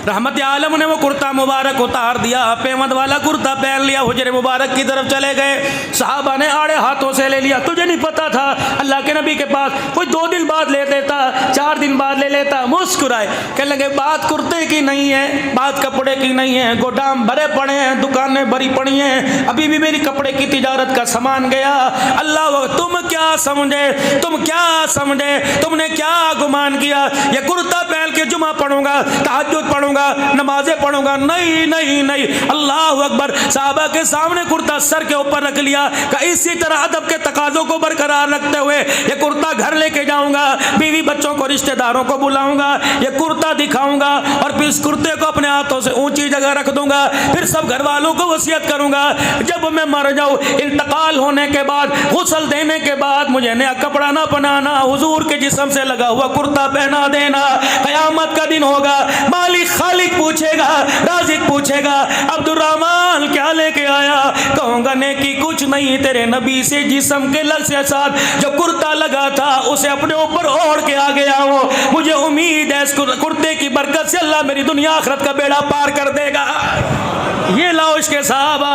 रहमत आलम ने वो कुर्ता मुबारक उतार दिया, पेमद वाला कुर्ता पहन लिया, हुजरे मुबारक की तरफ चले गए। सहाबा ने आड़े हाथों से ले लिया। तुझे नहीं पता था अल्लाह के नबी के पास कोई 2 दिन बाद ले लेता, 4 दिन बाद ले लेता। मुस्कुराए, कहने लगे बात कुर्ते की नहीं है, बात कपड़े की नहीं है, गोदाम भरे पड़े हैं, दुकानें भरी पड़ी हैं, अभी भी मेरी कपड़े की तिजारत का सामान गया। अल्लाह, तुम क्या समझे, तुम क्या समझे, तुमने क्या गुमान किया ये कुर्ता पहन के जुमा पढ़ूंगा, तहज्जुद पढ़ूंगा, नमाजें पढ़ूंगा? नहीं नहीं नहीं। अल्लाह अकबर। साहबा के सामने कुर्ता सर के ऊपर रख लिया। इसी तरह अदब के तकाजों को बरकरार रखते हुए ये कुर्ता घर लेके जाऊंगा, बीवी बच्चों को रिश्तेदारों को बुलाऊंगा, ये कुर्ता दिखाऊंगा और फिर इस कुर्ते को अपने हाथों से ऊंची जगह रख दूंगा। फिर सब घर वालों को वसीयत करूंगा, जब मैं मर जाऊं, इंतकाल होने के बाद, गुस्ल देने के बाद मुझे नया कपड़ा ना बनाना, हुजूर के जिस्म से लगा हुआ कुर्ता पहना देना। कयामत का दिन होगा, मालिक खालिक पूछेगा, राज़िक पूछेगा, अब्दुर्रहमान क्या लेके आया? कहूंगा नेकी कुछ नहीं, तेरे नबी से जिस्म के लग से साथ जो कुर्ता लगा था उसे अपने ऊपर ओढ़ के आ गया हूं। मुझे उम्मीद है इस कुर्ते की बरकत से अल्लाह मेरी दुनिया आखिरत का बेड़ा पार कर देगा। ये लाओ इसके साहबा,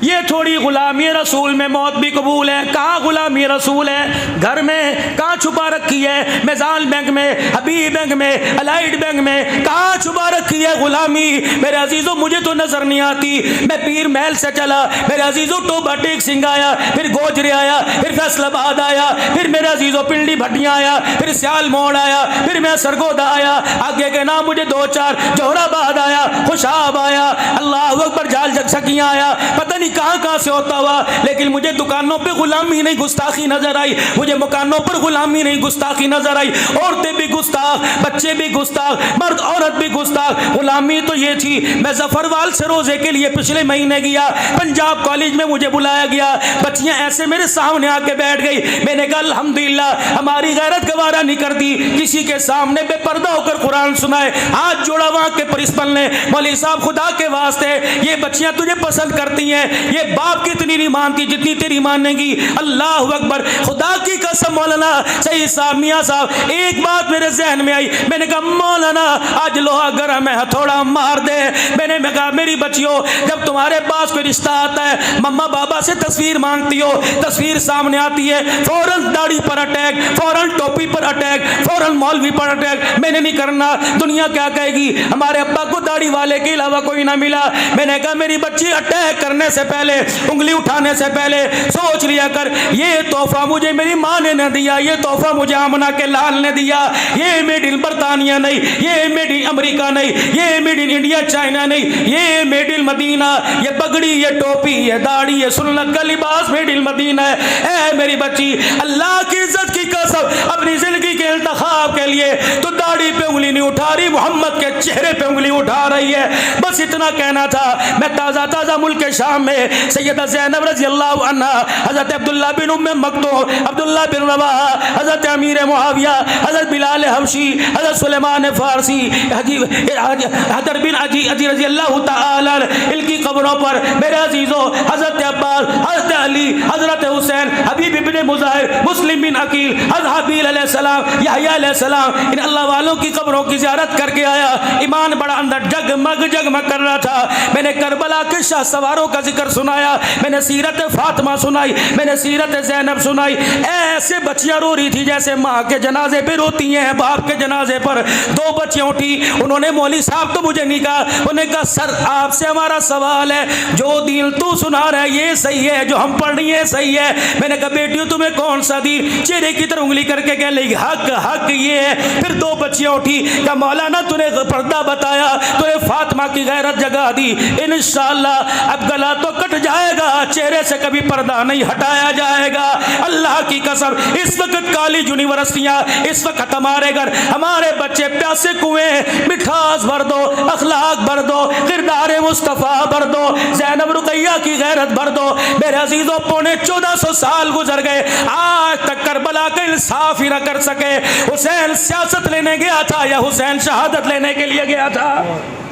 ये थोड़ी गुलामी रसूल में मौत भी कबूल है। कहाँ गुलामी रसूल है? घर में। कहाँ छुपा रखी है? मेजान बैंक में, हबीब बैंक में, अलाइड बैंक में, कहाँ छुपा रखी है गुलामी? मेरे अजीजों, मुझे तो नजर नहीं आती। मैं पीर महल से चला, मेरे अजीजों टोबा टेक सिंह आया, फिर गोजरे आया, फिर फैसलाबाद आया, फिर मेरे अजीजों पिंडी भटिया आया, फिर सियाल मोड़ आया, फिर मैं सरगोदा आया, आगे के नाम मुझे 2-4 जोहराबाद आया, खुशाब आया, अल्लाह अकबर, जाल जगसकियाँ आया, पता नहीं कहां से होता हुआ, लेकिन मुझे दुकानों पे गुलामी नहीं गुस्ताखी नजर आई, मुझे मकानों पर गुलामी नहीं गुस्ताखी नजर आई। औरतें भी गुस्ताख, बच्चे भी गुस्ताख, मर्द औरत भी गुस्ताख। गुलामी तो ये थी, मैं जफरवाल से रोजे के लिए पिछले महीने गया, पंजाब कॉलेज में मुझे बुलाया गया, बच्चियां ऐसे मेरे सामने आके बैठ गई। मैंने कहा अल्हम्दुलिल्लाह, हमारी गैरत गवारा नहीं करती किसी के सामने बेपर्दा होकर कुरान सुनाए। हाथ जोड़ा वहां के प्रिंसिपल ने, मौलवी साहब खुदा के वास्ते ये बच्चियां तुझे पसंद करती हैं, ये बाप की इतनी नहीं मानती जितनी तेरी मानेगी। अल्लाह अकबर, खुदा की कसम मौलाना सही साहब, मियाँ साहब, एक बात मेरे जहन में आई। मैंने कहा मौलाना आज लोहा गर्म है, हथौड़ा मार दे। मैंने कहा मेरी बच्चियों, जब तुम्हारे पास कोई रिश्ता आता है, मम्मा बाबा से तस्वीर मांगती हो, तस्वीर सामने आती है, फौरन दाढ़ी पर अटैक, फौरन टोपी पर अटैक, फौरन मौलवी पर अटैक। मैंने नहीं करना, दुनिया क्या कहेगी, हमारे अब्बा को दाढ़ी वाले के अलावा कोई ना मिला। मैंने कहा मेरी बच्ची अटैक करने से पहले, उंगली उठाने से पहले सोच लिया कर, ये तोहफा मुझे मेरी माँ ने न दिया, ये तोहफा मुझे आमना के लाल ने दिया, ये मेड इन बरतानिया नहीं, ये मेड इन अमेरिका नहीं, ये मेड इन इंडिया चाइना नहीं, ये मेड इन मदीना, ये पगड़ी, ये टोपी, ये दाढ़ी, ये सुन्नत का लिबास मेड इन मदीना है। ए मेरी बच्ची, अल्लाह की इज्जत की कसम, अपनी जिंदगी के इंतखाब के लिए तो दाढ़ी पे उंगली नहीं उठा रही, मोहम्मद के चेहरे पे उंगली उठा रही है। बस इतना कहना था। मैं ताज़ा ताज़ा मुल्क शाम में सैयदा ज़ैनब रज़ी अल्लाह अन्हा, हज़रत अब्दुल्ला बिन उम्मे मक्तूम, अब्दुल्ला बिन रवाहा, हज़रत अमीर मुआविया, हज़रत बिलाल हबशी, हज़रत सुलेमान फारसी, हज़रत बिन अजी रज़ी अल्लाह तआला इनकी कब्रों पर मेरे अजीज़ों, हज़रत अब्बास, हज़रत अली, हज़रत हुसैन, हबीब इब्न मुज़ाहिर, मुस्लिम बिन अकील, हज़रत हबील अलैहिस्सलाम, यहया अलैहिस्सलाम, इन अल्लाह वालों की कब्रों की ज़ियारत करके आया। ईमान बड़ा अंदर जगमग जगमग कर रहा था। मैंने करबला के शाह सवारों का जिक्र सुनाया, मैंने सीरत फातिमा सुनाई, मैंने सीरत ज़ैनब सुनाई। ऐसे बच्चियां रो रही थी जैसे माँ के जनाजे पे रोती हैं, बाप के जनाजे पर। 2 बच्चियां उठी, उन्होंने मौलवी साहब तो मुझे नहीं कहा, उन्होंने कहा सर आपसे हमारा सवाल है, जो दीन तू सुना रहा है ये सही है, जो हम पढ़ रही है सही है। मैंने कहा बेटियों तुम्हें कौन सा दीन? चेहरे की तरह उंगली करके कह लगी हक हक ये है। फिर 2 बच्चियां उठी, कहा मौलाना तूने पर्दा बताया, तूने फातिमा की गैरत जगा दी, इंशाअल्लाह अब गला तो कट जाएगा, चेहरे से कभी पर्दा नहीं हटाया जाएगा। अल्लाह की कसम, इस वक्त कॉलेज यूनिवर्सिटियां, इस वक्त हमारे घर हमारे बच्चे प्यासे कुएं, मिठास भर दो, अखलाक भर दो, किरदार मुस्तफ़ा भर दो, ज़ैनब रुकैया की गैरत भर दो। मेरे अजीजों, पौने 1400 साल गुजर गए, आज तक करबला का इंसाफ ही न कर सके। हुसैन सियासत लेने गया था या हुसैन शहादत लेने के लिए गया था?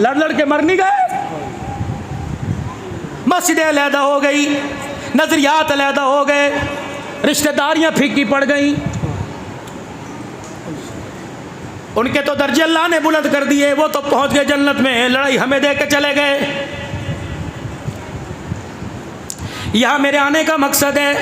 लड़ लड़ के मर नहीं गए? मस्जिदें अलहदा हो गई, नजरियात अलहदा हो गए, रिश्तेदारियां फीकी पड़ गई। उनके तो दर्जे अल्लाह ने बुलंद कर दिए, वो तो पहुंच गए जन्नत में, लड़ाई हमें दे के चले गए। यहाँ मेरे आने का मकसद है,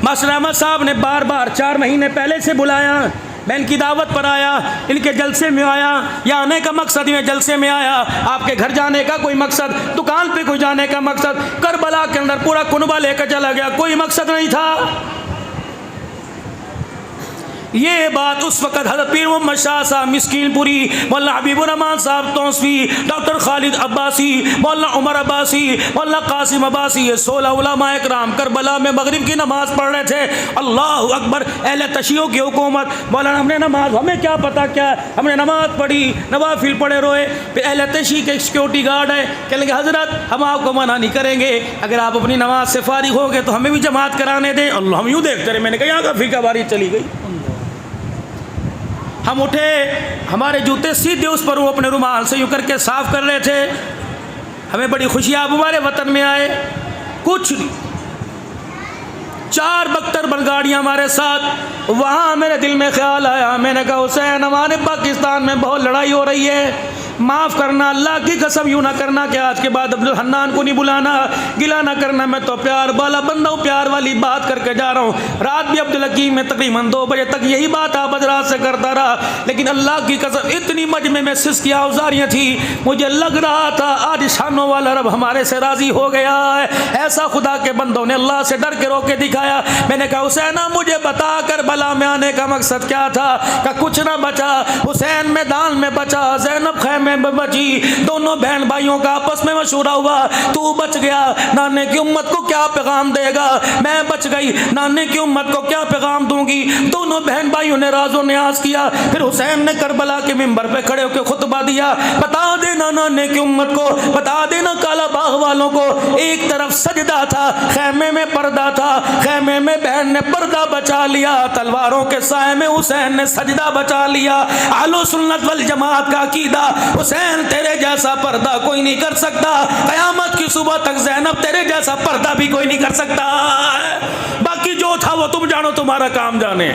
मास्टर अहमद साहब ने बार बार 4 महीने पहले से बुलाया, मैं इनकी दावत पर आया, इनके जलसे में आया। यहाँ आने का मकसद ही जलसे में आया, आपके घर जाने का कोई मकसद, दुकान पे कोई जाने का मकसद, करबला के अंदर पूरा कुनबा लेकर चला गया, कोई मकसद नहीं था। ये बात उस वक़्त हज़रत पीर मोहम्मद शाह साहब मिस्कीनपुरी, मौलाना हबीबुर रहमान साहब तौसवी, डॉक्टर खालिद अब्बासी, मौलाना उमर अब्बासी, मौलाना कासिम अब्बासी, ये 16 उलमा इकराम करबला में मगरिब की नमाज़ पढ़ रहे थे। अल्लाह अकबर, अहले तशियों की हुकूमत, मौलाना हमने नमाज, हमें क्या पता क्या, हमने नमाज़ पढ़ी, नवाफिल पढ़े रोए। फिर अहले तशी के सिक्योरिटी गार्ड है, कहेंगे हज़रत हम आपको मना नहीं करेंगे, अगर आप अपनी नमाज से फारिग हो गए तो हमें भी जमात कराने दें। अल्लाह, हम यूँ देखते रहे, मैंने कहा यहाँ का फीका बारी चली गई। हम उठे, हमारे जूते सीधे उस पर वो अपने रुमाल से यूँ करके साफ कर रहे थे। हमें बड़ी खुशी, आप हमारे वतन में आए। कुछ 4 बख्तर बलगाड़ियाँ हमारे साथ। वहाँ मेरे दिल में ख्याल आया, मैंने कहा हुसैन, हमारे पाकिस्तान में बहुत लड़ाई हो रही है, माफ़ करना, अल्लाह की कसम यूँ ना करना कि आज के बाद अब्दुल हन्नान को नहीं बुलाना, गिला ना करना, मैं तो प्यार वाला बंदा हूँ, प्यार वाली बात करके जा रहा हूँ। रात भी अब्दुल हकीम में तकरीबन 2 बजे तक यही बात आप हज़रात से करता रहा, लेकिन अल्लाह की कसम इतनी मजमे में सिस्की औजारियाँ थी, मुझे लग रहा था आज शानों वाला रब हमारे से राज़ी हो गया है। ऐसा खुदा के बंदों ने अल्लाह से डर के रोके दिखाया। मैंने कहा हुसैन मुझे बता कर बला में आने का मकसद क्या था? का कुछ ना बचा, हुसैन मैदान में बचा, ज़ैनब खैमे में बची, दोनों बहन भाइयों का आपस में मशूरा हुआ, तू बच गया, नाने की उम्मत को क्या पैगाम देगा, मैं बच गई, नाने की उम्मत को क्या पैगाम दूंगी। दोनों बहन भाइयों ने राज़ो न्याज किया। फिर हुसैन ने करबला के मिंबर पे खड़े होकर खुतबा दिया, बता देना नाने की उम्मत को, बता देना काला बाग वालों को, एक तरफ सजदा था, खैमे में पर्दा था, खैमे में बहन ने पर्दा बचा लिया, तलवारों के साए में हुसैन ने सजदा बचा लिया। अहले सुन्नत वल जमात का अकीदा, हुसैन तेरे जैसा पर्दा कोई नहीं कर सकता, क़यामत की सुबह तक ज़ैनब तेरे जैसा पर्दा भी कोई नहीं कर सकता। बाकी जो था वो तुम जानो, तुम्हारा काम जाने।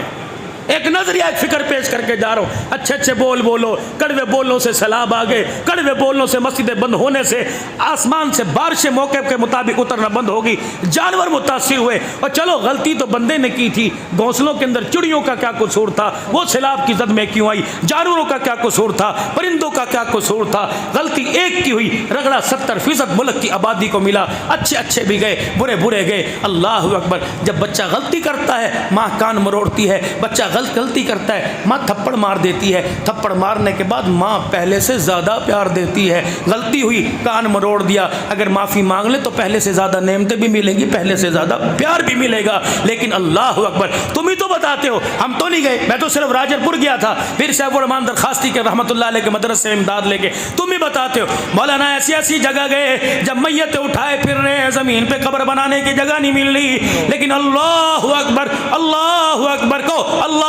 एक नजरिया, एक फिक्र पेश करके जा रहा हूँ। अच्छे अच्छे बोल बोलो, कड़वे बोलों से सैलाब आ गए, कड़वे बोलों से मस्जिदें बंद होने से आसमान से बारिशें मौके के मुताबिक उतरना बंद होगी, जानवर मुतासिर हुए। और चलो गलती तो बंदे ने की थी, घोंसलों के अंदर चिड़ियों का क्या कसूर था, वो सैलाब की जद में क्यों आई, जानवरों का क्या कसूर था, परिंदों का क्या कसूर था, गलती एक की हुई, रगड़ा 70% मुल्क की आबादी को मिला। अच्छे अच्छे भी गए, बुरे बुरे गए। अल्लाह अकबर। जब बच्चा गलती करता है माँ कान मरोड़ती है, बच्चा गलती करता है माँ थप्पड़ मार देती है, थप्पड़ मारने के बाद माँ पहले से ज़्यादा प्यार देती है। गलती हुई, कान मरोड़ दिया, अगर माफ़ी मांग ले तो पहले से ज़्यादा नेमतें भी मिलेंगी, पहले से ज़्यादा प्यार भी मिलेगा। लेकिन अल्लाह अकबर, तुम ही तो बताते हो, हम तो नहीं गए, मैं तो सिर्फ राजरपुर गया था, फिर साहब रहमान दरखास्ती के रहमतुल्लाह अलैह के मदरसे में इमदाद लेके, तुम ही बताते हो। मौलाना ऐसी ऐसी जगह गए जब मैयत उठाए फिर रहे हैं, ज़मीन पे कब्र बनाने की जगह नहीं मिल रही, लेकिन अल्लाह अकबर, अल्लाह अकबर को अल्लाह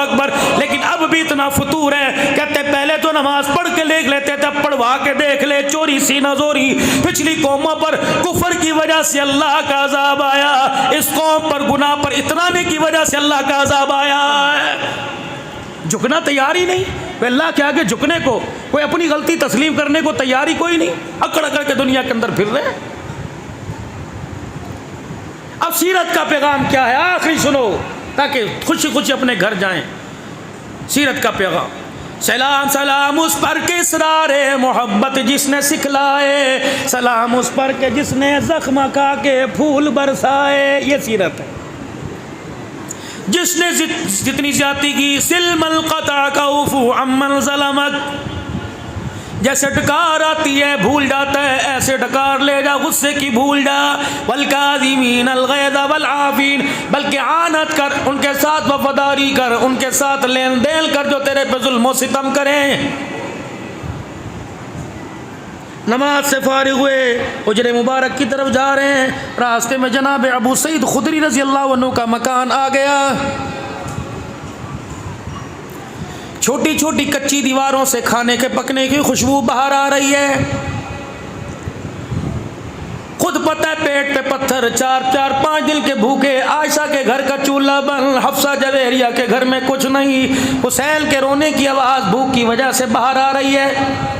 अकबर। लेकिन अब भी इतना फतूर है, कहते पहले तो नमाज पढ़ के देख लेते थे, पढ़वा के देख ले, चोरी सीना जोरी। पिछली कौमों पर कुफर की वजह से अल्लाह का अजाब आया, इस कौम पर गुनाह पर इतराने की वजह से अल्लाह का अजाब आया है। झुकना तैयार ही नहीं, अल्लाह के आगे झुकने को, कोई अपनी गलती तस्लीम करने को तैयारी कोई नहीं, अकड़ अकड़ के दुनिया के अंदर फिर रहे। अब सीरत का पैगाम क्या है आखिरी सुनो, ताकि खुशी खुशी अपने घर जाएं। सीरत का पैगाम, सलाम सलाम उस पर के इसरारे मोहब्बत जिसने सिखलाए, सलाम उस पर के जिसने जख्म खा के फूल बरसाए। ये सीरत है। जिसने जितनी ज्यादती की सिलमल क़ता कौफु अम्मन ज़लमत, जैसे डकार आती है भूल जाता है, ऐसे डकार ले जा गुस्से की भूल जा। वल काज़िमीन अल ग़ैज़ वल आफ़ीन, बल्कि आनत कर, उनके साथ वफादारी कर, उनके साथ लेन देन कर जो तेरे पे जुल्म सितम करें। नमाज से फारिग हुए, हुजरे मुबारक की तरफ जा रहे हैं, रास्ते में जनाब अबू सईद खुदरी रज़ी अल्लाह अन्हु का मकान आ गया। छोटी छोटी कच्ची दीवारों से खाने के पकने की खुशबू बाहर आ रही है। खुद पता है पेट पे पत्थर, 4-4-5 दिन के भूखे। आयशा के घर का चूल्हा बंद, हफ्सा जवेरिया के घर में कुछ नहीं। हुसैन के रोने की आवाज़ भूख की वजह से बाहर आ रही है।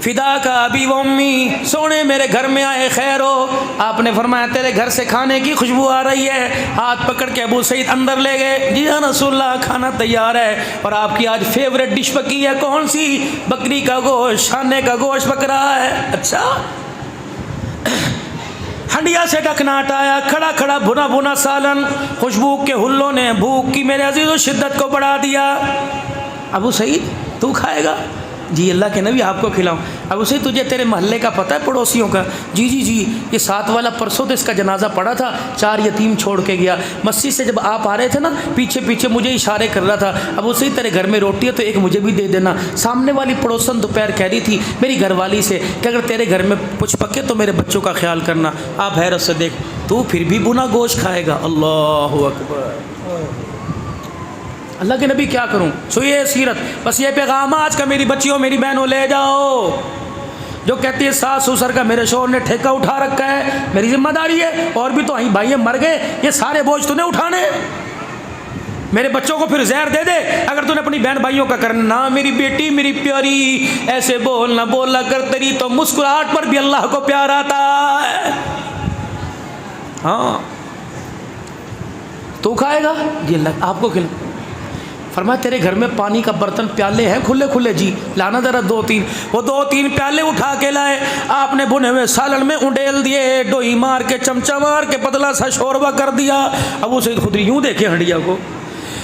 फिदा का अभी वो अम्मी, सोने मेरे घर में आए, खैर हो। आपने फरमाया तेरे घर से खाने की खुशबू आ रही है। हाथ पकड़ के अबू सईद अंदर ले गए। जी हाँ रसूलल्लाह, खाना तैयार है और आपकी आज फेवरेट डिश पकी है। कौन सी? बकरी का गोश्त, शाने का गोश्त पक रहा है। अच्छा। हंडिया से ढकना हटाया, खड़ा खड़ा भुना भुना सालन, खुशबू के हुल्लों ने भूख की मेरे अजीज़ों शिद्दत को बढ़ा दिया। अबू सईद तू खाएगा? जी अल्लाह के नबी आपको खिलाऊं। अब उसे तुझे तेरे मोहल्ले का पता है, पड़ोसियों का? जी जी जी, ये 7 वाला परसों तो इसका जनाजा पड़ा था, 4 यतीम छोड़ के गया। मस्जिद से जब आप आ रहे थे ना, पीछे पीछे मुझे इशारे कर रहा था। अब उसे तेरे घर में रोटी है तो एक मुझे भी दे देना। सामने वाली पड़ोसन दोपहर कह रही थी मेरी घरवाली से कि अगर तेरे घर में कुछ पके तो मेरे बच्चों का ख्याल करना। आप हैरत से देख, तू फिर भी बुना गोश्त खाएगा? अल्लाह अकबर। अल्लाह के नबी क्या करूं, सुनिए सीरत। बस ये पैगाम आज का मेरी बच्चियों मेरी बहनों ले जाओ। जो कहती है सास ससुर का मेरे शोहर ने ठेका उठा रखा है, मेरी जिम्मेदारी है। और भी तो भाई मर गए, ये सारे बोझ तूने उठाने। मेरे बच्चों को फिर जहर दे दे अगर तूने अपनी बहन भाइयों का करना। ना मेरी बेटी मेरी प्यारी, ऐसे बोलना बोला कर, तेरी तो मुस्कुराहट पर भी अल्लाह को प्यार आता है। हाँ तू खाएगा? जी अल्लाह आपको खिला। फरमाया तेरे घर में पानी का बर्तन प्याले हैं खुले खुले? जी लाना जरा 2-3। वो 2-3 प्याले उठा के लाए। आपने बुने हुए सालन में उंडेल दिए, डोई मार के चमचा मार के पतला सा शोरबा कर दिया। अबू सईद खुद यूं देखे हंडिया को।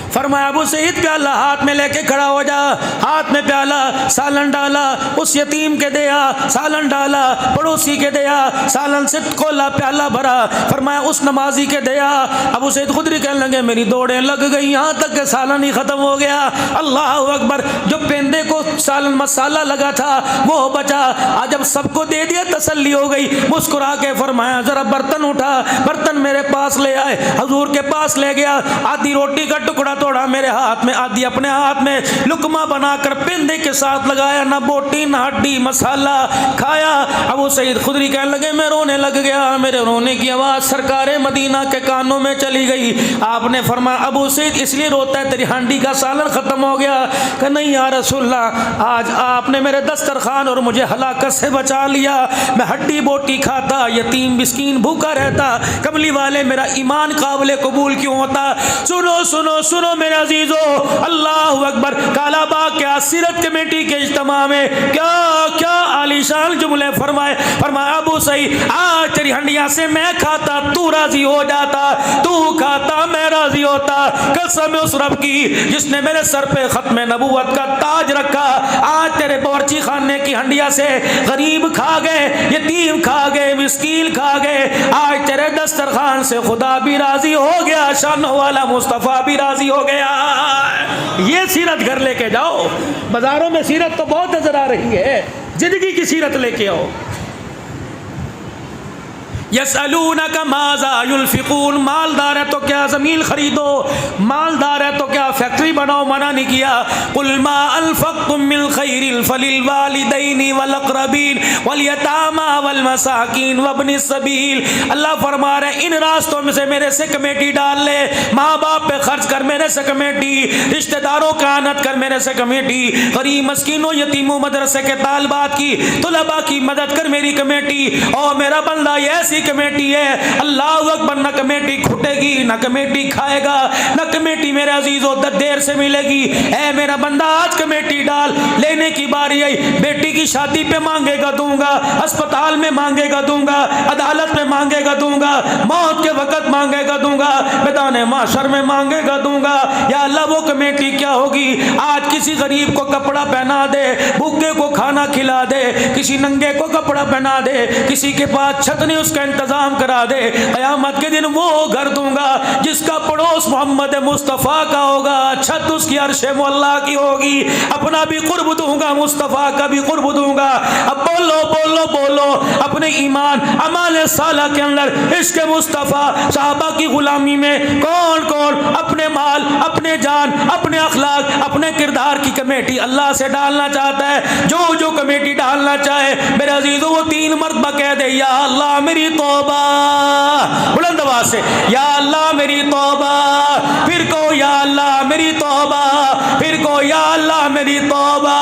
फरमाया अबू सईद प्याला हाथ में लेके खड़ा हो जा। हाथ में प्याला, सालन डाला, उस यतीम के दिया, सालन डाला, पड़ोसी के दिया, सालन से खोला, प्याला भरा। फरमाया उस नमाजी के दिया। अबू सईद खुदरी कहने लगे मेरी दौड़ें लग गई, यहाँ तक के सालन ही ख़त्म हो गया। अल्लाह अकबर। जो पेंदे को सालन मसाला लगा था वो बचा। आज जब सबको दे दिया तसल्ली हो गई। मुस्कुरा के फरमाया ज़रा बर्तन उठा। बर्तन मेरे पास ले आए, हजूर के पास ले गया। आधी रोटी का टुकड़ा तोड़ा मेरे हाथ में, आधी अपने हाथ में, लुकमा बनाकर पेंदे के साथ लगाया। ना बोटी ना हड्डी, मसाला खाया। अबू सईद खुदरी कहने लगे मैं रोने लग गया। मेरे रोने की आवाज़ सरकारे मदीना के कानों में चली गई। आपने फरमाया अबू सईद इसलिए रोता है तेरी हांडी का सालन ख़त्म हो गया? कि नहीं या रसूलल्लाह, आज आपने मेरे दस्तरखान और मुझे हलाकत से बचा लिया। मैं हड्डी बोटी खाता, यतीम मिस्कीन भूखा रहता। कमली वाले मेरा ईमान काबिल कबूल क्यों होता? सुनो सुनो सुनो मेरे अजीजों, अल्लाह अकबर। कालाबाग के सीरत कमेटी के इज्तिमा में क्या क्या आलीशान जुमले फरमाए। फरमाया अबू सईद आज तेरी हंडिया से मैं खाता तू राजी हो जाता, तू खाता मैं राजी होता। कसम उस रब की जिसने मेरे सर पे खत्म नबूवत का ताज रखा। आज तेरे बावर्ची खाने की हंडिया से गरीब खा गए, यतीम खा गए, मिस्कीन खा गए। आज तेरे दस्तरखान से खुदा भी राजी हो गया, शान वाला मुस्तफ़ा भी राजी हो गया। ये सीरत घर लेके जाओ। बाजारों में सीरत तो बहुत नजर आ रही है, जिंदगी की सीरत लेके आओ। यसअलूनका माज़ा युनफ़िक़ून, मालदार है तो क्या ज़मीन खरीदो, मालदार है तो क्या फैक्ट्री बनाओ, मना नहीं किया। कुल मा अनफ़क़्तुम मिन ख़ैरिन फ़लिल वालिदैनि वल अक़रबीन वल यतामा वल मसाकीन वब्निस सबील। अल्लाह फरमा रहे इन रास्तों में से मेरे से कमेटी डाल ले। माँ बाप पे खर्च कर मेरे से कमेटी, रिश्तेदारों का आनत कर मेरे से कमेटी, गरीब मस्कीनों यतीमों मदरसे के तालबात की तुलबा की मदद कर मेरी कमेटी। और मेरा बंदा ये ऐसी कमेटी है अल्लाह अकबर, न कमेटी खुटेगी न कमेटी खाएगा, न कमेटी मेरे अजीजों देर से मिलेगी। ऐ मेरा बंदा आज कमेटी डाल, लेने की बारी आई। बेटी की शादी पे मांगेगा दूंगा, अस्पताल में मांगेगा दूंगा, अदालत में मांगेगा दूंगा, मौत के वक्त मांगेगा दूंगा, मैदान माशर में मांगेगा दूंगा। या अल्लाह वो कमेटी क्या होगी? आज किसी गरीब को कपड़ा पहना दे, भूखे को खाना खिला दे, किसी नंगे को कपड़ा पहना दे, किसी के पास छत नहीं उसका इंतजाम करा दे। क़यामत के दिन वो घर दूंगा जिसका पड़ोस मोहम्मद मुस्तफ़ा का होगा, छत उसकी अर्शे मुअल्ला की होगी। अपना भी कुर्ब दूंगा, मुस्तफ़ा का भी कुर्ब दूंगा। अब बोलो बोलो बोलो, अपने ईमान अमाल साला के अंदर इश्क मुस्तफ़ा सहाबा की गुलामी में कौन कौन अपने माल, अपने जान, अपने अखलाक, अपने किरदार की कमेटी अल्लाह से डालना चाहता है। जो कमेटी डालना चाहे मेरे अजीजों वो 3 मरतबा कह दे, या अल्लाह मेरी तौबा, बुलंद आवाज से, या अल्लाह मेरी तौबा, फिर को या अल्लाह मेरी तौबा, फिर को या अल्लाह मेरी तौबा।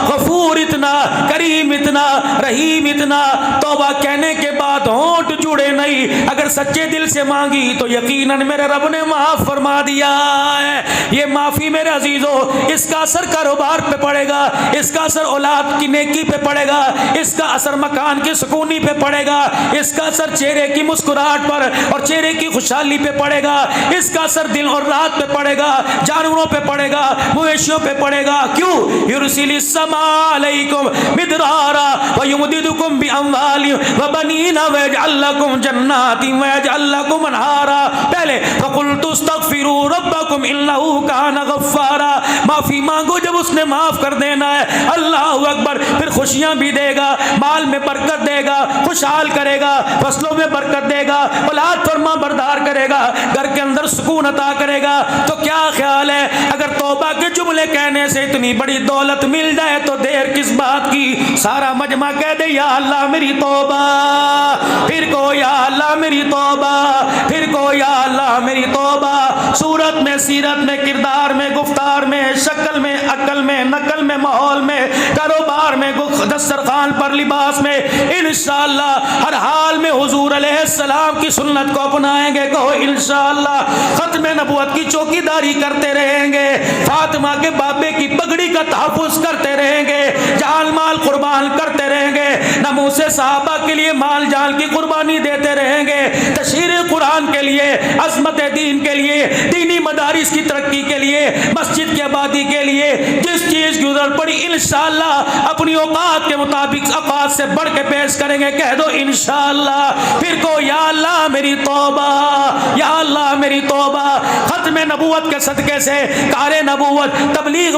गफूर इतना, करीम इतना, रहीम इतना। तौबा कहने के बाद होंठ जुड़े नहीं, अगर सच्चे दिल से मांगी तो यकीनन मेरे रब ने माफ फरमा दिया है। ये माफी मेरे अजीजों, इसका असर कारोबार पे पड़ेगा, इसका असर औलाद की नेकी पे पड़ेगा, इसका असर मकान की सुकूनी पे पड़ेगा, इसका असर चेहरे की मुस्कुराहट पर और चेहरे की खुशहाली पे पड़ेगा, इसका असर दिन और रात पे पड़ेगा, जानवरों पे पड़ेगा, मवेशियों पे पड़ेगा। क्यों? युरसिलिस समा अलैकुम मिदरारा व युमदिदुकुम बि अम्वालिन व बनीना व यजअल लकुम जन्नातिन व यजअल लकुम अनहारा। पहले फकुल्तु अस्तगफिरू रब्बकुम इन्नहु काना गफ्फारा। माफी मांगो, जब उसने माफ कर देना है, अल्लाहु अकबर, फिर खुशियां भी देगा, माल में बरकत देगा, खुशहाल करेगा, फसलों में बरकत देगा, औलाद फरमा बरदार करेगा, घर के अंदर सुकून अता करेगा। तो क्या ख्याल है, अगर तौबा के जुमले कहने से इतनी बड़ी दौलत मिल जाए तो देर किस बात की। सारा मजमा कह दे, या अल्लाह मेरी तौबा, फिर को या अल्लाह मेरी तौबा, फिर को या अल्लाह मेरी तौबा। सूरत में, सीरत में, किरदार में, गुफ्तार में, शक्ल में, अकल में, नकल में, माहौल में, कारोबार में, दस्तरखान पर, लिबास में, इंशाअल्लाह हर हाल में हुजूर अलैहिस्सलाम की सुन्नत को अपनाएंगे। कहो इंशाअल्लाह। खत्म नबुवत की चौकीदारी करते रहेंगे, फातिमा के बाबे की पगड़ी का तहफ़्फ़ुज़ करते रहेंगे, जान माल कुर्बान करते रहेंगे, नमूसे सहाबा के लिए माल जान की कुर्बानी देते रहेंगे, तशहीर कुरान के लिए, अज़मत दीन के लिए, दीनी मदारिस की तरक्की के लिए, मस्जिद की आबादी के लिए, जिस चीज़ की जरूरत पड़ी इंशाअल्लाह अपनी औकात के मुताबिक औकात से बढ़ के पेश करेंगे। कह दो इंशाअल्लाह। फिर को या अल्लाह मेरी तौबा, या अल्लाह मेरी तौबा। खत्म नबूवत के सदके से, कार नबूवत, तबलीग